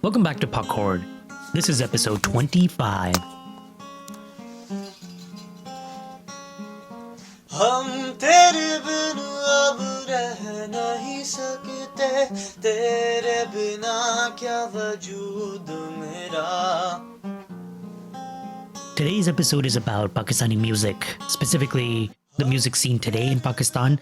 Welcome back to Popcorn. This is episode 25. हम तेरे बिन अब रह नहीं सकते तेरे बिना क्या वजूद मेरा Today's episode is about Pakistani music, specifically the music scene today in Pakistan,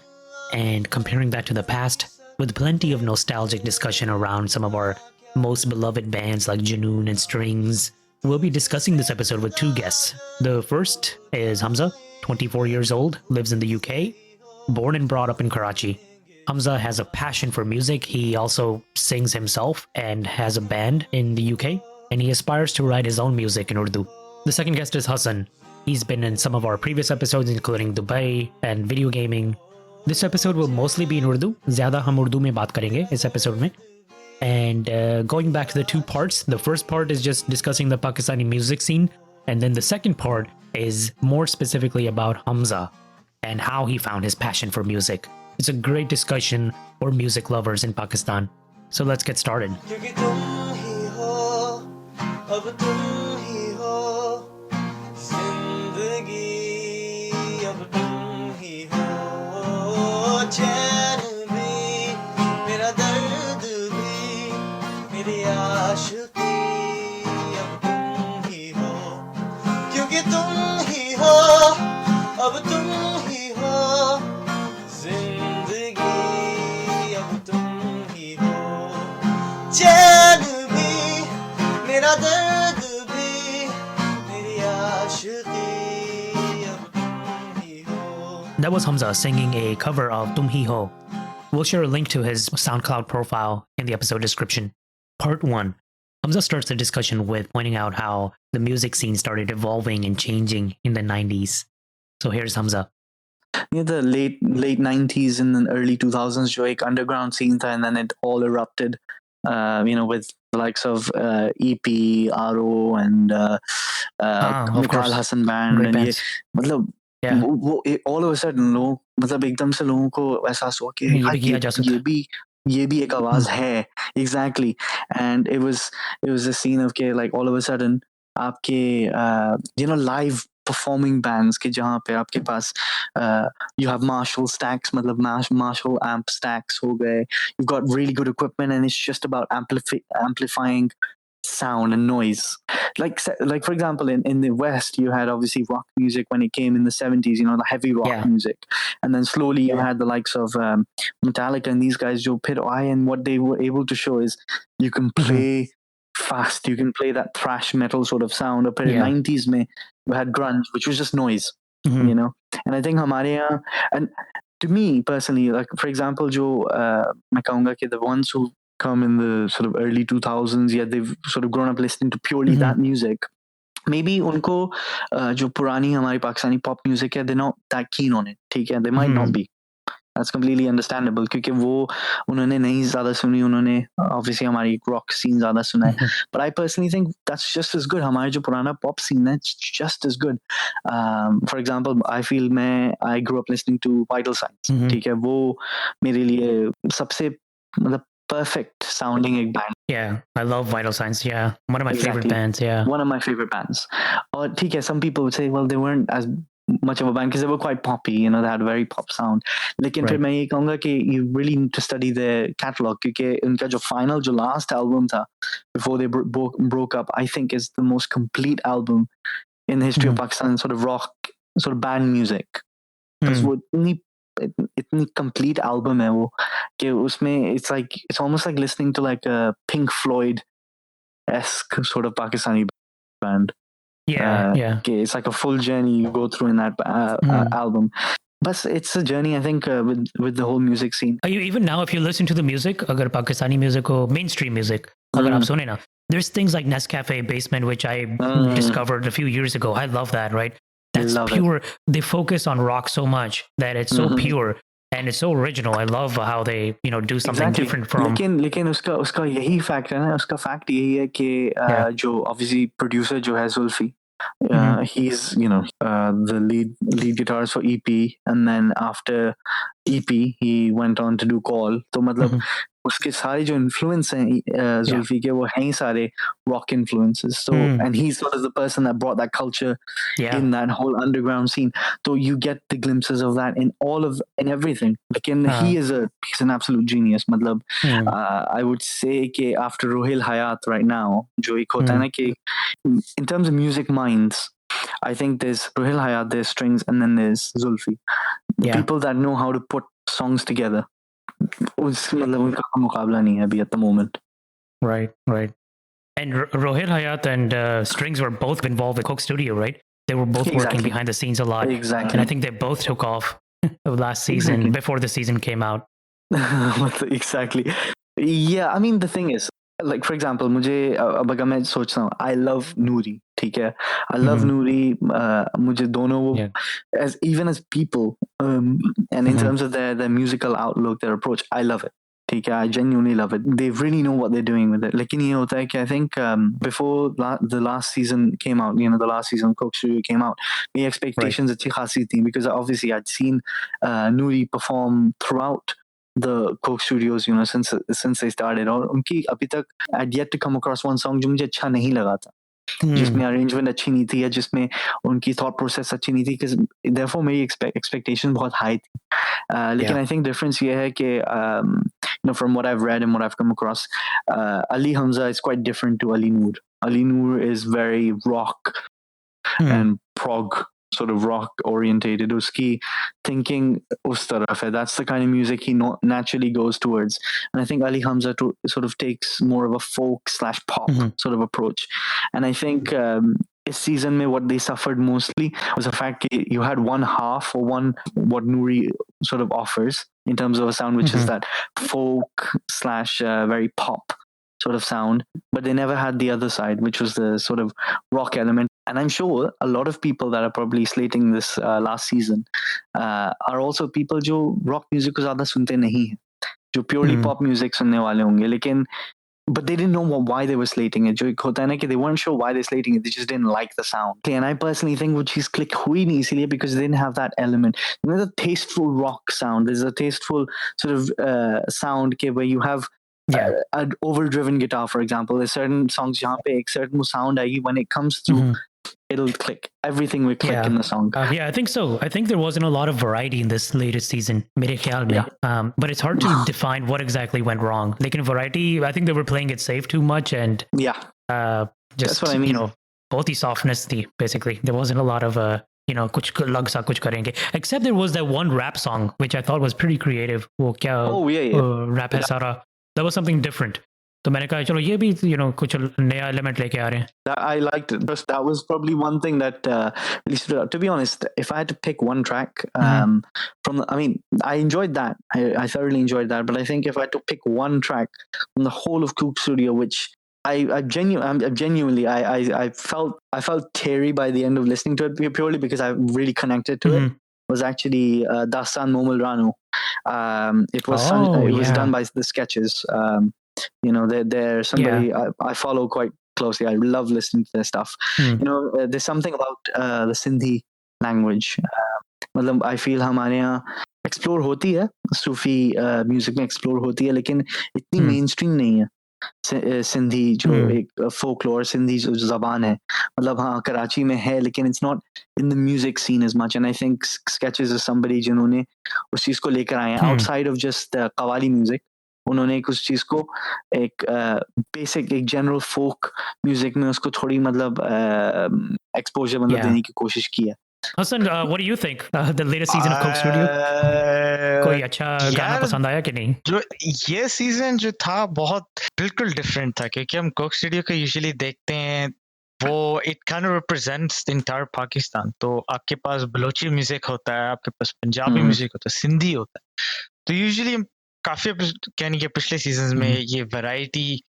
and comparing that to the past, with plenty of nostalgic discussion around some of our most beloved bands like Junoon and Strings. We'll be discussing this episode with two guests. The first is Hamza, 24 years old, lives in the UK, born and brought up in Karachi. Hamza has a passion for music. He also sings himself and has a band in the UK, and he aspires to write his own music in Urdu. The second guest is Hassan. He's been in some of our previous episodes, including Dubai and video gaming. This episode will mostly be in Urdu. ज़्यादा हम उर्दू में बात करेंगे इस episode में. And going back to the two parts, the first part is just discussing the Pakistani music scene, and then the second part is more specifically about Hamza and how he found his passion for music. It's a great discussion for music lovers in Pakistan. So let's get started. क्योंकि तुम ही हो अब तुम ही हो जिंदगी अब तुम ही हो चैन भी मेरा दर्द भी मेरी आशिकी अब तुम ही हो क्योंकि तुम ही हो अब तुम ही हो जिंदगी अब तुम ही हो चैन भी मेरा दर्द भी मेरी आशिकी अब तुम ही हो. That was Hamza singing a cover of Tum Hi Ho. We'll share a link to his SoundCloud profile in the episode description. Part 1. Hamza starts the discussion with pointing out how the music scene started evolving and changing in the 90s. So here's Hamza. Near the late 90s and then early 2000s, जो एक underground scene था, and then it all erupted. With the likes of EP, RO, and of course. Hassan band. Great and bands. मतलब Yeah. all of a sudden लोग मतलब एकदम से लोगों को एहसास हुआ कि ये भी किया जा सकता है. ये भी एक आवाज है. Exactly. And it was a scene of के like all of a sudden आपके live performing bands के जहाँ पे आपके पास you have Marshall stacks, मतलब Marshall amp stacks हो गए. You've got really good equipment, and it's just about amplifying sound and noise. Like for example, in the West, you had obviously rock music when it came in the 70s, the heavy rock music. And then slowly you had the likes of Metallica and these guys, Joe Pitt, and what they were able to show is you can play fast, you can play that thrash metal sort of sound. But in the 90s, you had grunge, which was just noise, And I think हमारे यहाँ, and to me personally, like for example, जो मैं कहूँगा कि the ones who come in the sort of early 2000s, they've sort of grown up listening to purely that music. Maybe उनको जो पुरानी हमारी पाकिस्तानी pop music है, they're not that keen on it. ठीक है, they might not be. That's completely understandable क्योंकि वो उन्होंने नहीं ज़्यादा सुनी, उन्होंने obviously हमारी rock scene ज़्यादा सुना है. But I personally think that's just as good. हमारे जो पुराना pop scene है, it's just as good. For example, I feel I grew up listening to Vital Signs. ठीक है, वो मेरे लिए सबसे मतलब perfect sounding एक band. Yeah, I love Vital Signs. Yeah, one of my favorite bands. Yeah, one of my favorite bands. Or ठीक है, some people would say, well, they weren't as much of a band because they were quite poppy, they had a very pop sound. लेकिन फिर मैं ये कहूँगा कि you really need to study their catalog क्योंकि उनका जो last album था before they broke up, I think is the most complete album in the history of Pakistan sort of rock, sort of band music. Because वो इतनी complete album है वो कि उसमें it's almost like listening to like a Pink Floyd-esque sort of Pakistani band. Yeah. It's like a full journey you go through in that album. But it's a journey, I think, with the whole music scene. Even now, if you listen to the music, अगर Pakistani music or mainstream music, अगर आप सुने ना, there's things like Nescafe Basement, which I discovered a few years ago. I love that, right? That's pure. They focus on rock so much that it's so pure. And it's so original. I love how they, do something different from. लेकिन उसका यही fact है ना, उसका fact यही है कि जो obviously producer जो है Zulfi, he's the lead guitarist for EP, and then after EP he went on to do Call. तो मतलब उसके सारे जो इन्फ्लुएंस हैं जुल्फी के वो हैं ही सारे rock influences. So and he's sort of the person that brought that culture in that whole underground scene. So you get the glimpses of that in everything. Like he's an absolute genius. मतलब I would say कि after Rohil Hayat right now, जो एक होता है ना कि in terms of music minds, I think there's Rohil Hayat, there's Strings, and then there's Zulfi. The people that know how to put songs together. मतलब उनका मुकाबला नहीं है अभी at the moment. Right. And Rohit Hayat and Strings were both involved with Coke Studio, right? They were both working behind the scenes a lot. Exactly. And I think they both took off last season before the season came out. Exactly. Yeah, I mean the thing is, like for example, मुझे अब अगर मैं सोचता हूँ, I love Noori, ठीक है? I love Noori. मुझे दोनों वो as even as people, and in terms of their musical outlook, their approach, I love it. ठीक है, I genuinely love it. They really know what they're doing with it. लेकिन ये होता है कि I think before the last season came out, the last season of Coke Studio came out, the expectations अच्छी खासी थी because obviously I'd seen Noori perform throughout the Coke Studios, since they started. और उनकी अभी तक I'd yet to come across one song जो मुझे अच्छा नहीं लगा था. जिसमें arrangement अच्छी नहीं थी या जिसमें उनकी thought process अच्छी नहीं थी, because therefore मेरी expectation बहुत high थी. लेकिन I think difference ये है कि from what I've read and what I've come across, Ali Hamza is quite different to Ali Noor. Ali Noor is very rock and prog, sort of rock orientated. Uski thinking us taraf hai. That's the kind of music he naturally goes towards. And I think Ali Hamza sort of takes more of a folk / pop sort of approach. And I think this season what they suffered mostly was the fact that you had one half or what Noori sort of offers in terms of a sound, which is that folk / very pop sort of sound, but they never had the other side, which was the sort of rock element. And I'm sure a lot of people that are probably slating this last season are also people जो rock music को ज़्यादा सुनते नहीं हैं, जो purely pop music सुनने वाले होंगे, लेकिन but they didn't know why they were slating it. जो एक होता है ना कि they weren't sure why they're slating it, they just didn't like the sound. And I personally think वो चीज़ click हुई नहीं इसीलिए because they didn't have that element. There's a tasteful rock sound. There's a tasteful sort of sound where you have an overdriven guitar, for example. There's certain songs जहाँ पे एक certain sound आएगी, when it comes through, it'll click. Everything will click in the song. I think so. I think there wasn't a lot of variety in this latest season, मेरे ख्याल में. But it's hard to define what exactly went wrong. Like in variety, I think they were playing it safe too much, and just that's what I mean. बहुत ही softness थी, basically. There wasn't a lot of कुछ लग सा कुछ करेंगे. Except there was that one rap song which I thought was pretty creative. वो क्या rap है सारा. That was something different. तो मैंने कहा चलो ये भी कुछ नया element लेके आ रहे हैं. I liked it. That was probably one thing that really stood out. To be honest, if I had to pick one track I enjoyed that. I thoroughly enjoyed that. But I think if I had to pick one track from the whole of Coke Studio, which I genuinely felt teary by the end of listening to it purely because I really connected to it, was actually Dastan Momul Ranu. It was done by the Sketches. They're somebody I follow quite closely. I love listening to their stuff. There's something about the Sindhi language. I feel हमारे यहाँ explore होती है, सूफी music में explore होती है, लेकिन इतनी mainstream नहीं है. सिंधी जो एक folklore सिंधी जो ज़बान है, मतलब हाँ कराची में है, लेकिन it's not in the music scene as much. And I think Sketches is somebody जिन्होंने उस चीज़ को लेकर आए हैं, outside of just qawwali music. उन्होंने उस चीज़ को एक बेसिक एक जनरल फोक म्यूजिक में उसको थोड़ी एक्सपोजर देने की कोशिश की है. Hassan, what do you think? The latest season of Coke Studio? कोई अच्छा गाना पसंद आया कि नहीं? जो ये सीजन जो था बहुत बिल्कुल डिफरेंट था, क्योंकि हम कोक स्टूडियो को यूजुअली देखते हैं वो it kind of represents the entire Pakistan. तो आपके पास बलोची म्यूजिक होता है, आपके पास पंजाबी म्यूजिक होता है, सिंधी होता है. तो यूजुअली काफी कहने के पिछले सीजन में ये वैरायटी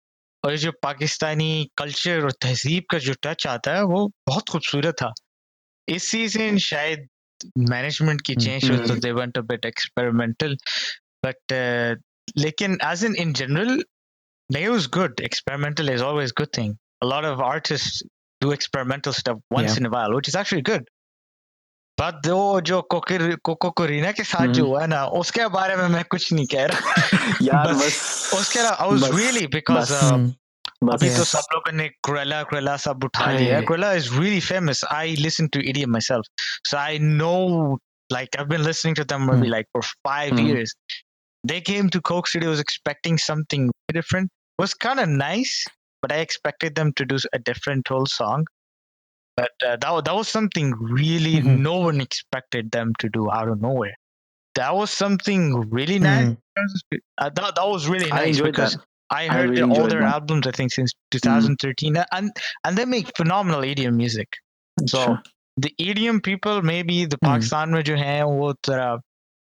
और जो पाकिस्तानी कल्चर और तहजीब का जो टच आता है वो बहुत खूबसूरत था. इस सीजन शायद मैनेजमेंट की चेंज हो तो they went a bit experimental, but लेकिन as in general it was good. Experimental is always a good thing. A lot of artists do experimental stuff once in a while, which is actually good. But वो जो cocoa Corina के साथ जो हुआ ना, उसके बारे में मैं कुछ नहीं कह रहा। यार बस बस उसके अलावा आई वाज रियली बिकॉज अभी बस तो सब लोगों ने क्रुएला सब उठा लिया है। हाय Cruella is really famous. I listen to EDM myself, so I know. Like I've been listening to them maybe like for 5 hmm, years. They came to Coke Studios expecting something different. Was kind of nice, but I expected them to do a different whole song. But that was something really no one expected them to do out of nowhere. That was something really nice. That was really I nice enjoyed because that. I I heard really all enjoyed their that. albums, I think, since hmm, 2013, and they make phenomenal EDM music. So अच्छा the EDM people, maybe the Pakistan में जो हैं वो थोड़ा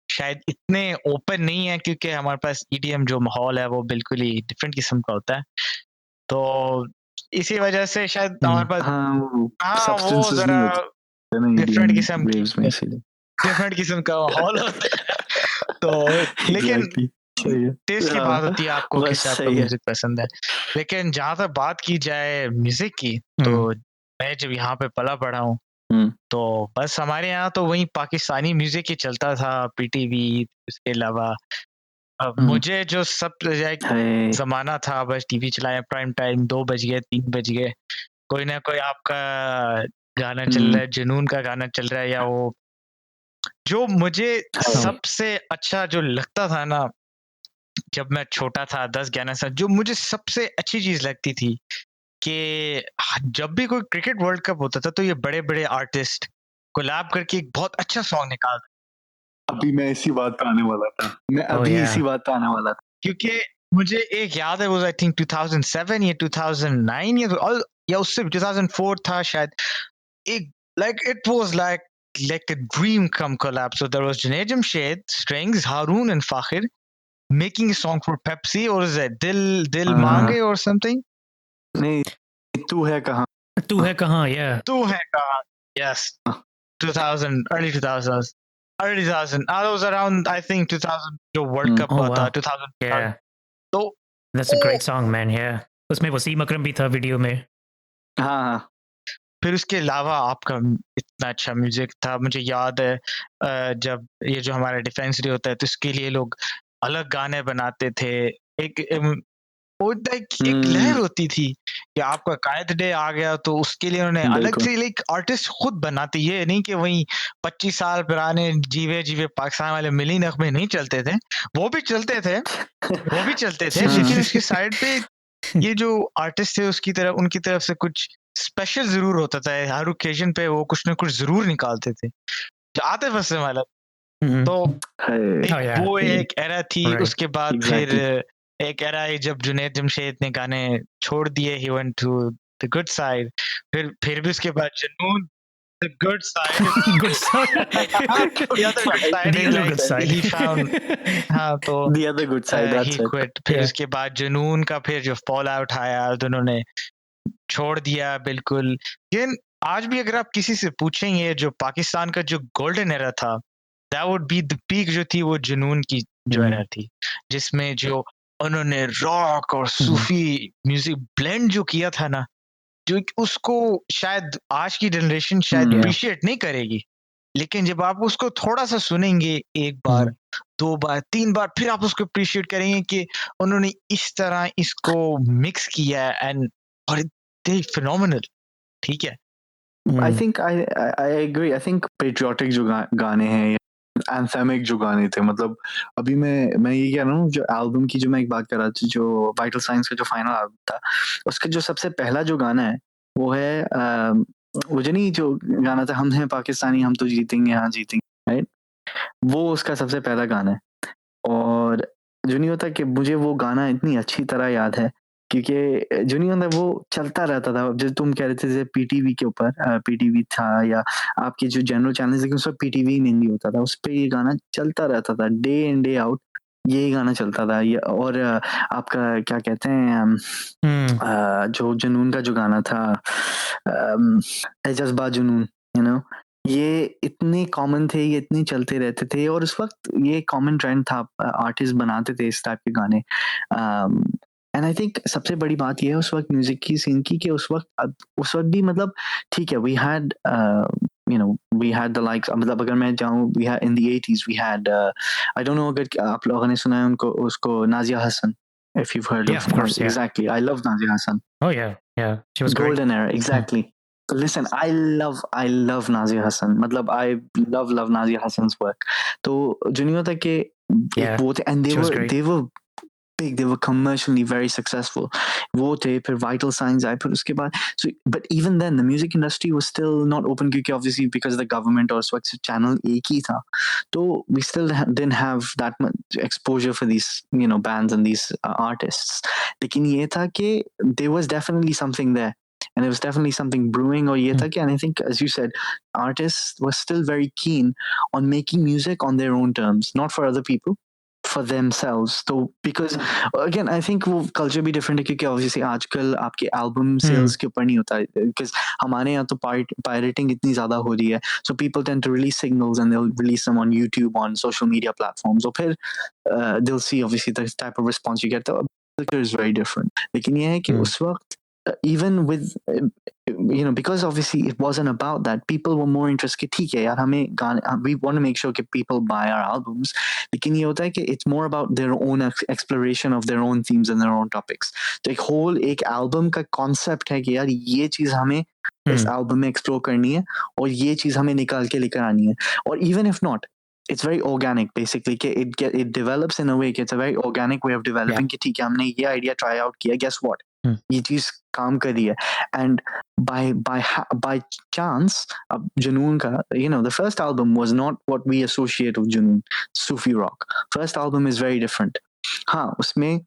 शायद इतने open नहीं है, क्योंकि हमारे पास EDM जो माहौल है वो बिल्कुल ही डिफरेंट किस्म का होता है। तो इसी वजह से शायद हमारे पास हाँ वो वो substances नहीं जरा होते ना डिफरेंट EDM किस्म की waves में इसीलिए डिफरेंट किस्म का माहौल होता है। तो लेकिन एग्जैक्टली सही है टेस्ट की बात होती है, हाँ आपको बस किस टाइप का सही है म्यूजिक पसंद है। लेकिन जहाँ तक बात की जाए म्यूजिक की, तो मैं जब यहाँ पे पला पड़ा हूँ, हम्म, तो बस हमारे यहाँ तो वही पाकिस्तानी म्यूजिक ही चलता था, पीटीवी। इसके अलावा मुझे जो सब हाय जमाना था, बस टीवी चलाया, प्राइम टाइम 2 बज गए 3 बज गए, कोई ना कोई आपका गाना चल रहा है, जुनून का गाना चल रहा है, या वो जो मुझे हाय सबसे अच्छा जो लगता था ना, जब मैं छोटा था 10-11 साल, जो मुझे सबसे अच्छी चीज़ लगती थी कि जब भी कोई क्रिकेट वर्ल्ड कप होता था, तो ये बड़े-बड़े आर्टिस्ट कोलैब करके एक बहुत अच्छा सॉन्ग निकालते, अभी मैं इसी बात पे आने वाला था मैं अभी इसी बात पे आने वाला था क्योंकि मुझे एक याद है, वो आई थिंक 2007 या 2009 या उससे 2004 था शायद। एक like it was like a dream come collab. So there was Junaid Jamshed, strings, Haroon and Fakhir making a song for Pepsi, or is it Dil हाँ Mange or something? नहीं तू है कहाँ तू है कहाँ, yeah. Tu hai kaha. Yes, 2000, early 2000s. Early 2000. That was around, I think, 2000 जो World Cup Oh हुआ था, wow, 2000। yeah, तो that's a वो great song, man. Yeah, उसमें वसीम अकरम भी था वीडियो में. हाँ हाँ फिर उसके अलावा आपका इतना अच्छा म्यूजिक था, मुझे याद है जब ये जो हमारा डिफेंस डे होता है, तो इसके लिए लोग अलग गाने बनाते थे। एक वो एक लहर होती थी कि आपका कायद डे आ गया, तो उसके लिए उन्होंने अलग बिल्कुल से लाइक आर्टिस्ट खुद बनाते, ये नहीं कि वही 25 साल पुराने जीवे जीवे पाकिस्तान वाले मिली नगमे नहीं चलते थे, वो भी चलते थे, वो भी चलते थे, लेकिन उसके साइड पे ये जो आर्टिस्ट थे उसकी तरफ, उनकी तरफ से कुछ स्पेशल जरूर होता था, हर ओकेजन पे वो कुछ ना कुछ जरूर निकालते थे, जो आतिफ असलम वाला। Mhm. तो है Oh एक yeah, वो एक एरा थी। right. उसके बाद फिर एग्जैक्टली एक एरा है जब जुनैद जमशेद ने गाने छोड़ दिए, he went to the good side. फिर भी उसके बाद जुनून, the good side, Good side. the other good side, The he other like good side. he found, हाँ तो the other good side he that's it quit। फिर Yeah. उसके बाद जुनून का फिर जो फॉल आउट आया, दोनों ने छोड़ दिया बिल्कुल। लेकिन आज भी अगर आप किसी से पूछेंगे, जो पाकिस्तान का जो गोल्डन एरा था, that would be the peak जो थी, वो जुनून की जो एरा थी, जिसमें जो उन्होंने रॉक और सूफी म्यूजिक ब्लेंड जो किया था ना, जो उसको शायद आज की जनरेशन शायद Yeah. अप्रिशिएट नहीं करेगी, लेकिन जब आप उसको थोड़ा सा सुनेंगे, एक बार, 2 बार, 3 बार, फिर आप उसको अप्रिशिएट करेंगे कि उन्होंने इस तरह इसको मिक्स किया एंड और दे फिनोमिनल, ठीक है? I think I agree I think patriotic जो गाने हैं या एंथेमिक जो गाने थे मतलब अभी मैं ये कह रहा हूँ जो एल्बम की जो मैं एक बात कर रहा था जो वाइटल साइंस का जो फाइनल एल्बम था उसका जो सबसे पहला जो गाना है वो है वो जो नहीं जो गाना था हम हैं पाकिस्तानी हम तो जीतेंगे हाँ जीतेंगे राइट वो उसका सबसे पहला गाना है और जो नहीं होता कि मुझे वो गाना इतनी अच्छी तरह याद है क्योंकि जो नहीं होता वो चलता रहता था जो तुम कह रहे थे जैसे पीटीवी के ऊपर पीटीवी था या आपके जो जनरल चैनल लेकिन उस पर पीटीवी हिंदी होता था उस पर ये गाना चलता रहता था डे इन डे आउट यही गाना चलता था ये और आपका क्या कहते हैं जो जुनून का जो गाना था ए जज्बा जुनून यू नो ये इतने कॉमन थे ये इतने चलते रहते थे और उस वक्त ये कॉमन ट्रेंड था आर्टिस्ट बनाते थे इस टाइप के गाने एंड आई थिंक सबसे बड़ी बात ये है उस वक्त म्यूजिक की सीन की कि उस वक्त भी मतलब ठीक है we had we had the likes, मतलब अगर मैं जाऊँ, we had in the 80s we had I don't know अगर आप लोगों ने सुना है उनको, उसको Nazia Hasan, if you've heard Yeah, of course, yeah. exactly, I love Nadia Hassan. Oh yeah, she was great. Golden era, exactly. Listen, I love Nazia Hassan. मतलब I love Nazia Hassan's work. तो जो नहीं होता कि Yeah, एक वो थे, and she was great. they were big, they were commercially very successful. वो थे, फिर Vital Signs आए, फिर उसके बाद, so but even then the music industry was still not open, क्योंकि obviously because the government और उस वक्त channel एक ही था, तो we still didn't have that much exposure for these bands and these artists. लेकिन ये था कि there was definitely something there. And there was definitely something brewing, or ye tha ki, and I think, as you said, artists were still very keen on making music on their own terms, not for other people, for themselves. So because again, I think वो culture भी different है, क्योंकि obviously आजकल आपके album sales के ऊपर नहीं होता है, because हमारे यहाँ तो pirating इतनी ज़्यादा हो रही है, so people tend to release singles and they'll release them on YouTube, on social media platforms, so फिर they'll see obviously the type of response you get. The culture is very different. लेकिन ये है कि उस वक्त even with because obviously it wasn't about that, people were more interested, ठीक है यार, हमें गाने, we want to make sure that people buy our albums, लेकिन ये होता है कि it's more about their own exploration of their own themes and their own topics. तो एक whole एक album का concept है कि यार ये चीज हमें इस album में explore करनी है, और ये चीज हमें निकाल के लेकर आनी है, और even if not, it's very organic basically, it develops in a way, it's a very organic way of developing, कि ठीक है हमने ये idea try out किया, guess what, ये चीज काम कर रही है, and by chance अब जुनून का, the first album was not what we associate with जुनून, Sufi rock. First album is very different. हाँ, उसमें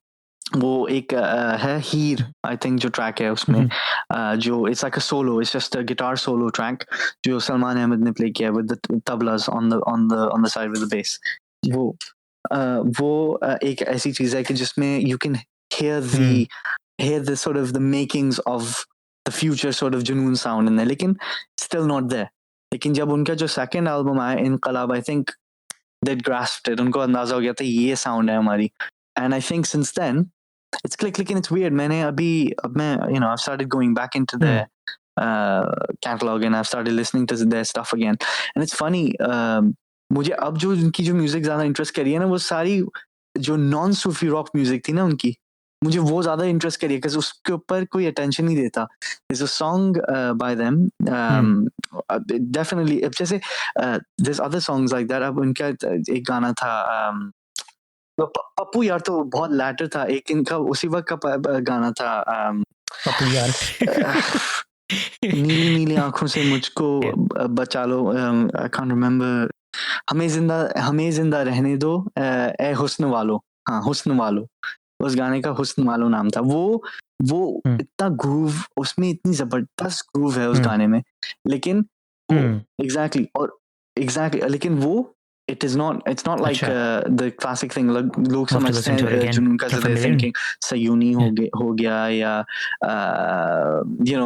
वो एक है हीर, I think, जो track है उसमें, जो it's like a solo, it's just a guitar solo track जो सलमान अहमद ने play किया with the tablas on the side with the bass. वो एक ऐसी चीज है कि जिसमें you can hear the sort of the makings of the future sort of Junoon sound in there, लेकिन still not there. लेकिन जब उनका जो second album आया इनकलाब, I think they grasped it, उनको अंदाजा हो गया था ये sound है हमारी, and I think since then it's clicked. लेकिन it's weird, अब मैं I've started going back into their catalog and I've started listening to their stuff again, and it's funny, मुझे अब जो उनकी जो म्यूजिक ज्यादा इंटरेस्ट करी है ना, वो सारी जो नॉन सूफी रॉक म्यूजिक थी ना उनकी, मुझे वो ज्यादा इंटरेस्ट करी है, because उसके ऊपर कोई अटेंशन नहीं देता. There's a song by them, definitely, जैसे there's other songs like that. अब उनका एक गाना था, पप्पू यार तो बहुत लैटर था, एक इनका उसी वक्त का गाना था, पप्पू यार. नीली नीली आंखों से मुझको बचा लो, I can't remember. हमें जिंदा रहने दो ए हुस्न वालो, हाँ हुस्न वालो, उस गाने का हुस्न वालो नाम था. वो इतना ग्रूव, उसमें इतनी जबरदस्त ग्रूव है उस गाने में, लेकिन एग्जैक्टली लेकिन वो it's not like the classic thing, लोग समझते हैं जुनून का, they're thinking सयूनी हो गया, या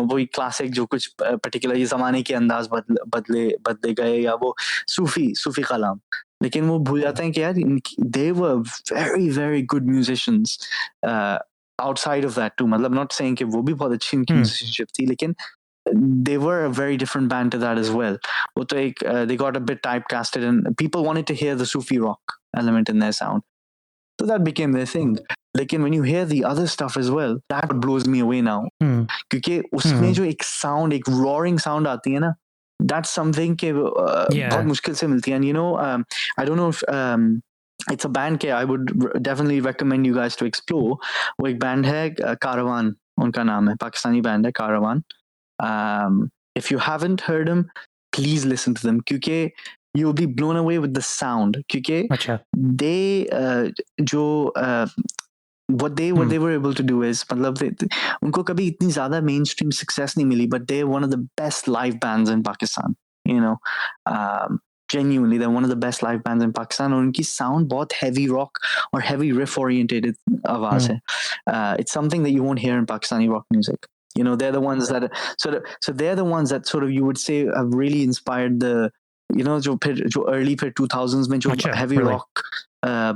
वही क्लासिक जो कुछ पर्टिकुलर ये जमाने के अंदाज बदले गए, या वो सूफी कलाम, लेकिन वो भूल जाते हैं कि यार they were very very good musicians outside of that too. मतलब not saying कि वो भी बहुत अच्छी उनकी musicianship थी, लेकिन they were a very different band to that as well. वो तो एक they got a bit typecasted and people wanted to hear the Sufi rock element in their sound, so that became their thing. लेकिन when you hear the other stuff as well, that blows me away now, क्योंकि उसमें जो एक sound, एक roaring sound आती है ना, that's something के बहुत मुश्किल से मिलती है. And I don't know if it's a band के I would definitely recommend you guys to explore. वो एक band है, Caravan उनका नाम है, पाकिस्तानी band है Caravan. If you haven't heard them, please listen to them, क्योंकि you'll be blown away with the sound, क्योंकि they what they were able to do is, मतलब उनको कभी इतनी ज़्यादा mainstream success नहीं मिली, but they're one of the best live bands in Pakistan. Genuinely, they're one of the best live bands in Pakistan, और उनकी sound बहुत heavy rock or heavy riff oriented आवाज़ है. It's something that you won't hear in Pakistani rock music. They're the ones that so they're the ones that sort of you would say have really inspired the जो early 2000s में जो heavy rock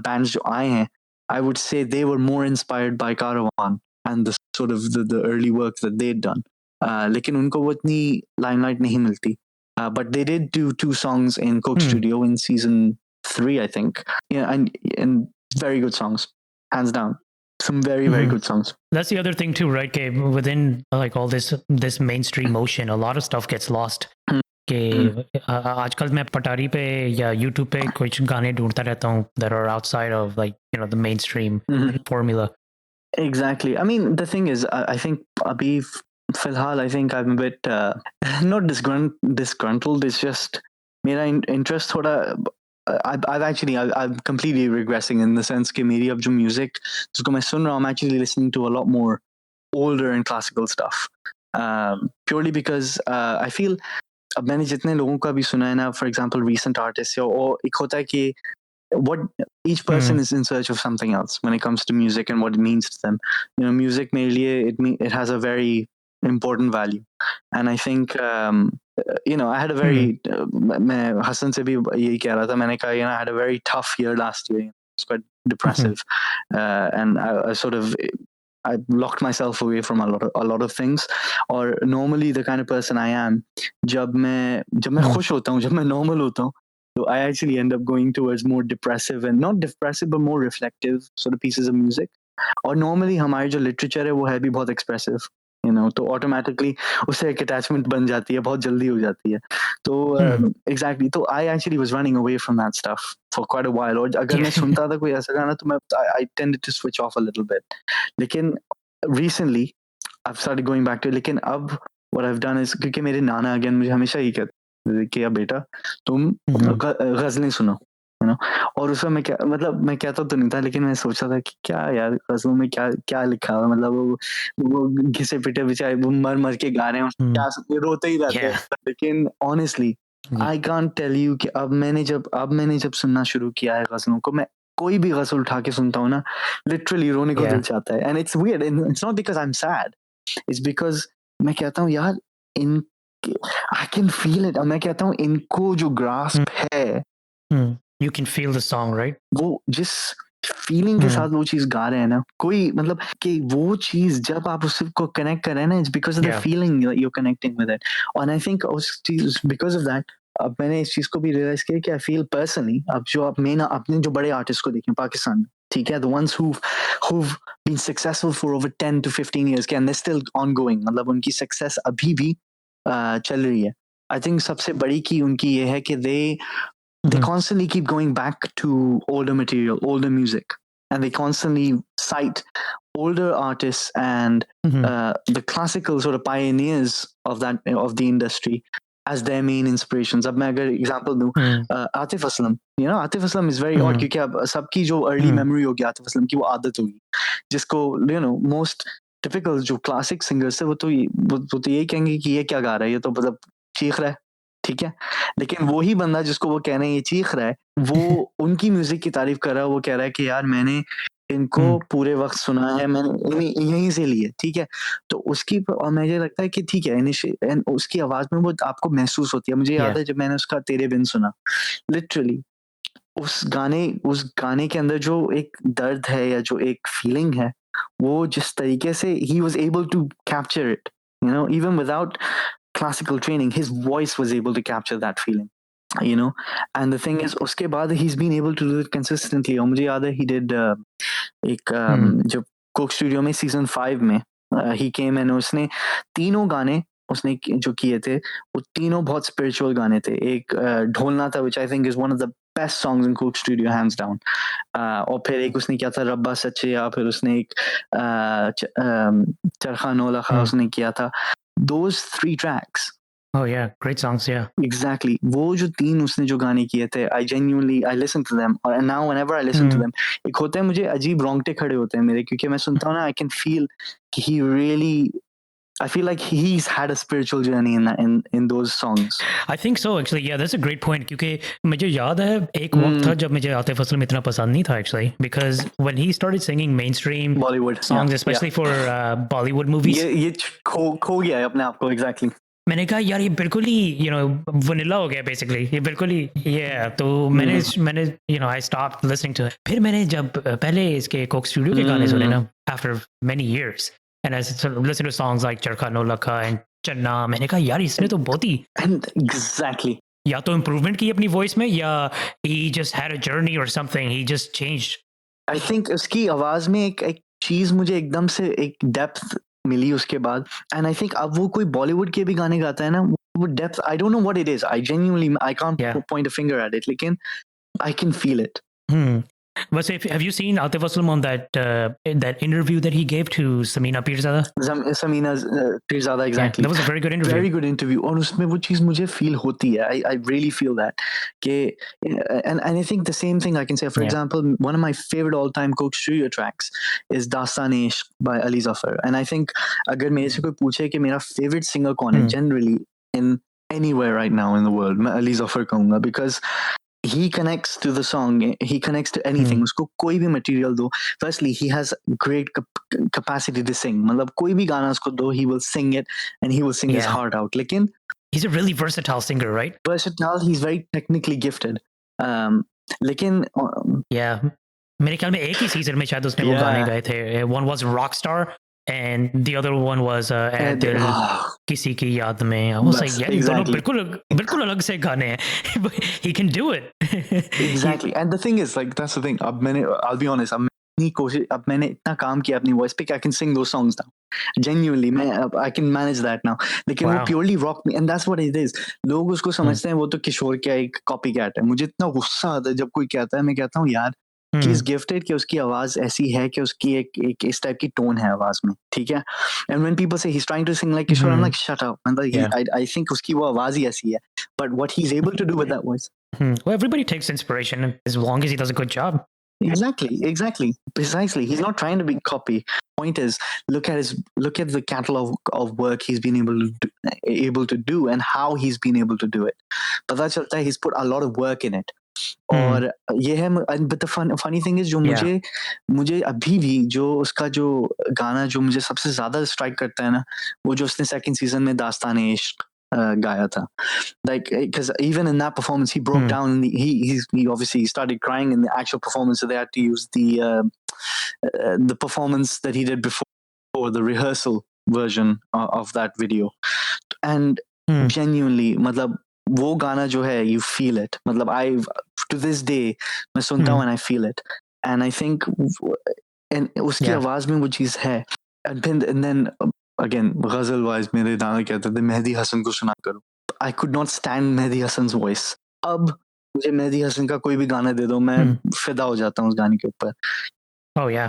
bands जो आए हैं, I would say they were more inspired by Caravan and the sort of the early work that they'd done. लेकिन उनको वो इतनी limelight नहीं मिलती. but they did do 2 songs in Coke Studio in season 3, I think. Yeah, and very good songs, hands down. Some very very good songs. That's the other thing too, right? Okay, within like all this mainstream motion, a lot of stuff gets lost. कि आजकल मैं पटारी पे या YouTube पे कुछ गाने ढूंढता रहता हूँ that are outside of like the mainstream formula. Exactly. I mean, the thing is, I think abhi filhal, I think I'm a bit not disgruntled. It's just mera interest thoda. I'm completely regressing in the sense कि मेरी अब जो music जिसको मैं सुन रहा हूँ, I'm actually listening to a lot more older and classical stuff. Purely because I feel अब मैंने जितने लोगों का भी सुना है ना, for example recent artists, और एक होता है कि what each person is in search of something else when it comes to music and what it means to them. Music मेरे लिए it has a very important value, and I think I had a very मैं हसन से भी यही कह रहा था, मैंने कहा I had a very tough year last year. It's quite depressive, and I sort of I locked myself away from a lot of things. Or normally the kind of person I am, जब मैं खुश होता हूँ, जब मैं normal होता हूँ, so I actually end up going towards more depressive, and not depressive but more reflective sort of pieces of music. और normally हमारी जो literature है वो है भी बहुत expressive, तो automatically उससे एक attachment बन जाती है, बहुत जल्दी हो जाती है. तो exactly, तो I actually was running away from that stuff for quite a while. और अगर मैं सुनता था कोई ऐसा गाना तो मैं I tended to switch off a little bit. लेकिन recently I've started going back to it. लेकिन अब what I've done is, क्योंकि मेरे नाना again मुझे हमेशा ही कहते कि अब बेटा तुम गजलें सुनो, और उसमें मैं क्या मतलब मैं कहता तो नहीं था, लेकिन मैं सोचा था कि क्या यार गजलों में क्या क्या लिखा हुआ, मतलब वो घिसे पिटे बेचारे वो मर मर के गा रहे हैं, क्या रोते ही रहते हैं. लेकिन honestly I can't tell you कि अब मैंने जब सुनना शुरू किया है गजलों को, मैं कोई भी गजल उठा के सुनता हूँ ना, लिटरली रोने को दिल चाहता है. And it's weird, it's not because I am sad, it's because मैं कहता हूँ यार इन I can feel it. मैं कहता हूँ इनको जो grasp है, you can feel the song, right? वो जिस feeling के साथ वो चीज गा रहे हैं ना, कोई मतलब कि वो चीज जब आप उसको connect कर रहे हैं ना, it's because of the feeling that you're connecting with it. And I think उस चीज because of that, अब मैंने इस चीज को भी realize किया कि I feel personally, अब जो आप अपने जो बड़े artists को देखें पाकिस्तान में, ठीक है, the ones who've been successful for over 10 to 15 years, and they're still ongoing, मतलब उनकी success अभी भी चल रही है. I think सबसे बड़ी की उनकी ये है कि they constantly keep going back to older material, older music, and they constantly cite older artists and the classical sort of pioneers of the industry as their main inspirations. अब मैं अगर example दूँ, Atif Aslam, Atif Aslam is very odd क्योंकि अब सबकी जो early memory होगी आतिफ असलम की, वो आदत होगी, जिसको most typical जो classic singers थे वो तो यही कहेंगे कि ये क्या गा रहा है, ये तो मतलब चीख रहा है, ठीक है. लेकिन वही बंदा जिसको वो कह रहे हैं ये चीख रहा है, वो उनकी म्यूजिक की तारीफ कर रहा है, वो कह रहा है कि यार मैंने इनको पूरे वक्त सुना है, मैंने यहीं से लिए, ठीक है. तो उसकी और मुझे लगता है कि ठीक है, उसकी आवाज में वो आपको महसूस होती है. मुझे याद है जब मैंने उसका तेरे बिन सुना, लिटरली उस गाने के अंदर जो एक दर्द है या जो एक फीलिंग है, वो जिस तरीके से he was able to capture it, even without classical training, his voice was able to capture that feeling, and the thing is उसके बाद he's been able to do it consistently. और मुझे याद है he did जब Coke studio में season 5 में he came and उसने तीनों गाने उसने जो किए थे वो तीनों बहुत spiritual गाने थे. एक ढोलना था which I think is one of the best songs in Coke Studio hands down, और फिर एक उसने किया था रब्बा सच्चे, या फिर उसने एक चरखा नौला खा उसने किया था. Those 3 tracks, oh yeah, great songs, yeah, exactly, वो जो 3 उसने जो गाने किए थे, I listen to them, and now whenever I listen to them, एक होता है मुझे अजीब रोंगटे खड़े होते हैं मेरे, क्योंकि मैं सुनता हूँ ना, I can feel he really, I feel like he's had a spiritual journey in those songs. I think so actually, yeah, that's a great point. क्योंकि मुझे याद है एक वक्त था जब मुझे आतिफ असलम इतना पसंद नहीं था actually, because when he started singing mainstream Bollywood songs, especially for Bollywood movies, ये खो गया है अपने आप को. Exactly. मैंने कहा यार ये बिल्कुल ही वनीला हो गया basically, ये बिल्कुल ही तो मैंने I stopped listening to it. फिर मैंने जब पहले इसके कोक स्टूडियो के गाने सुने ना, after many years, and I listened to songs like Charkha No Lakha and चन्ना, मैंने कहा यार इसने तो बहुत ही And exactly. या तो इम्प्रूवमेंट की अपनी वॉइस में या he just had a journey or something, he just changed. I think उसकी आवाज में एक चीज मुझे एकदम से एक डेप्थ मिली उसके बाद, एंड आई थिंक अब वो कोई बॉलीवुड के भी गाने गाता है ना, वो depth, I don't know what it is, I genuinely I can't Yeah. Point a finger at it, लेकिन I can feel it. Hmm. But have you seen Atif Aslam on that interview that he gave to Samina Pirzada? Samina Pirzada, exactly. Yeah, that was a very good interview. Very good interview. और उसमें वो चीज मुझे feel होती है. I really feel that. कि and I think the same thing I can say. For Yeah. example, one of my favorite all-time Coke Studio tracks is Dastan Ishq by Ali Zafar. And I think अगर मेरे से कोई पूछे कि मेरा favorite singer कौन है, generally in anywhere right now in the world, मैं Ali Zafar कहूँगा, because he connects to the song, he connects to anything. उसको कोई भी material दो, firstly he has great capacity to sing, मतलब कोई भी गाना उसको दो, he will sing it and he will sing his Yeah. heart out. लेकिन He's a really versatile singer, right? versatile, he's very technically gifted. लेकिन Yeah. मेरे ख्याल में एक ही सीजन में शायद उसने वो Yeah. गाने गाए थे. One was Rockstar and the other one was ऐ दिल किसी की याद में. I was बस, like, यार ये दोनों exactly. बिल्कुल अलग से गाने हैं. But he can do it. Exactly. And the thing is, like, that's the thing. अब मैंने, I'll be honest, अब मैंने इतना काम किया अपनी वॉइस पे कि I can sing those songs now. Genuinely, I can manage that now. लेकिन वो Wow. purely rock me, and that's what it is. लोग उसको समझते हैं वो तो किशोर का एक कॉपी कैट है. मुझे इतना गुस्सा आता है जब कोई कहता है, मैं कहता हूँ यार, he is gifted कि उसकी आवाज ऐसी है कि उसकी एक इस टाइप की टोन है आवाज में, ठीक है. And when people say he's trying to sing like Kishore, I'm like, shut up. मतलब Yeah. I think उसकी वो आवाज ही ऐसी है. But what he's able to do with that voice. Well, everybody takes inspiration as long as he does a good job. Exactly, precisely. He's not trying to be copy. Point is, look at the catalog of work he's been able to do and how he's been able to do it. पता चलता है he's put a lot of work in it. और ये है, but the funny thing is, जो मुझे अभी भी जो उसका जो गाना जो मुझे सबसे ज्यादा स्ट्राइक करता है ना, वो जो उसने सेकंड सीजन में दास्तान इश्क गाया था. Like, because even in that performance he broke down, and he obviously started crying in the actual performance, so they had to use the performance that he did before, the rehearsal version of that video. And genuinely, मतलब वो गाना जो है, you feel it. मतलब I to this day मैं सुनता हूँ and I feel it, and I think and उसकी आवाज में वो चीज है. And then again, ghazal wise मेरे दादा कहते थे मेहदी हसन को सुना करो. I could not stand Mehdi Hassan's voice. अब मुझे मेहदी हसन का कोई भी गाना दे दो, मैं फिदा हो जाता हूँ उस गाने के ऊपर. Oh yeah,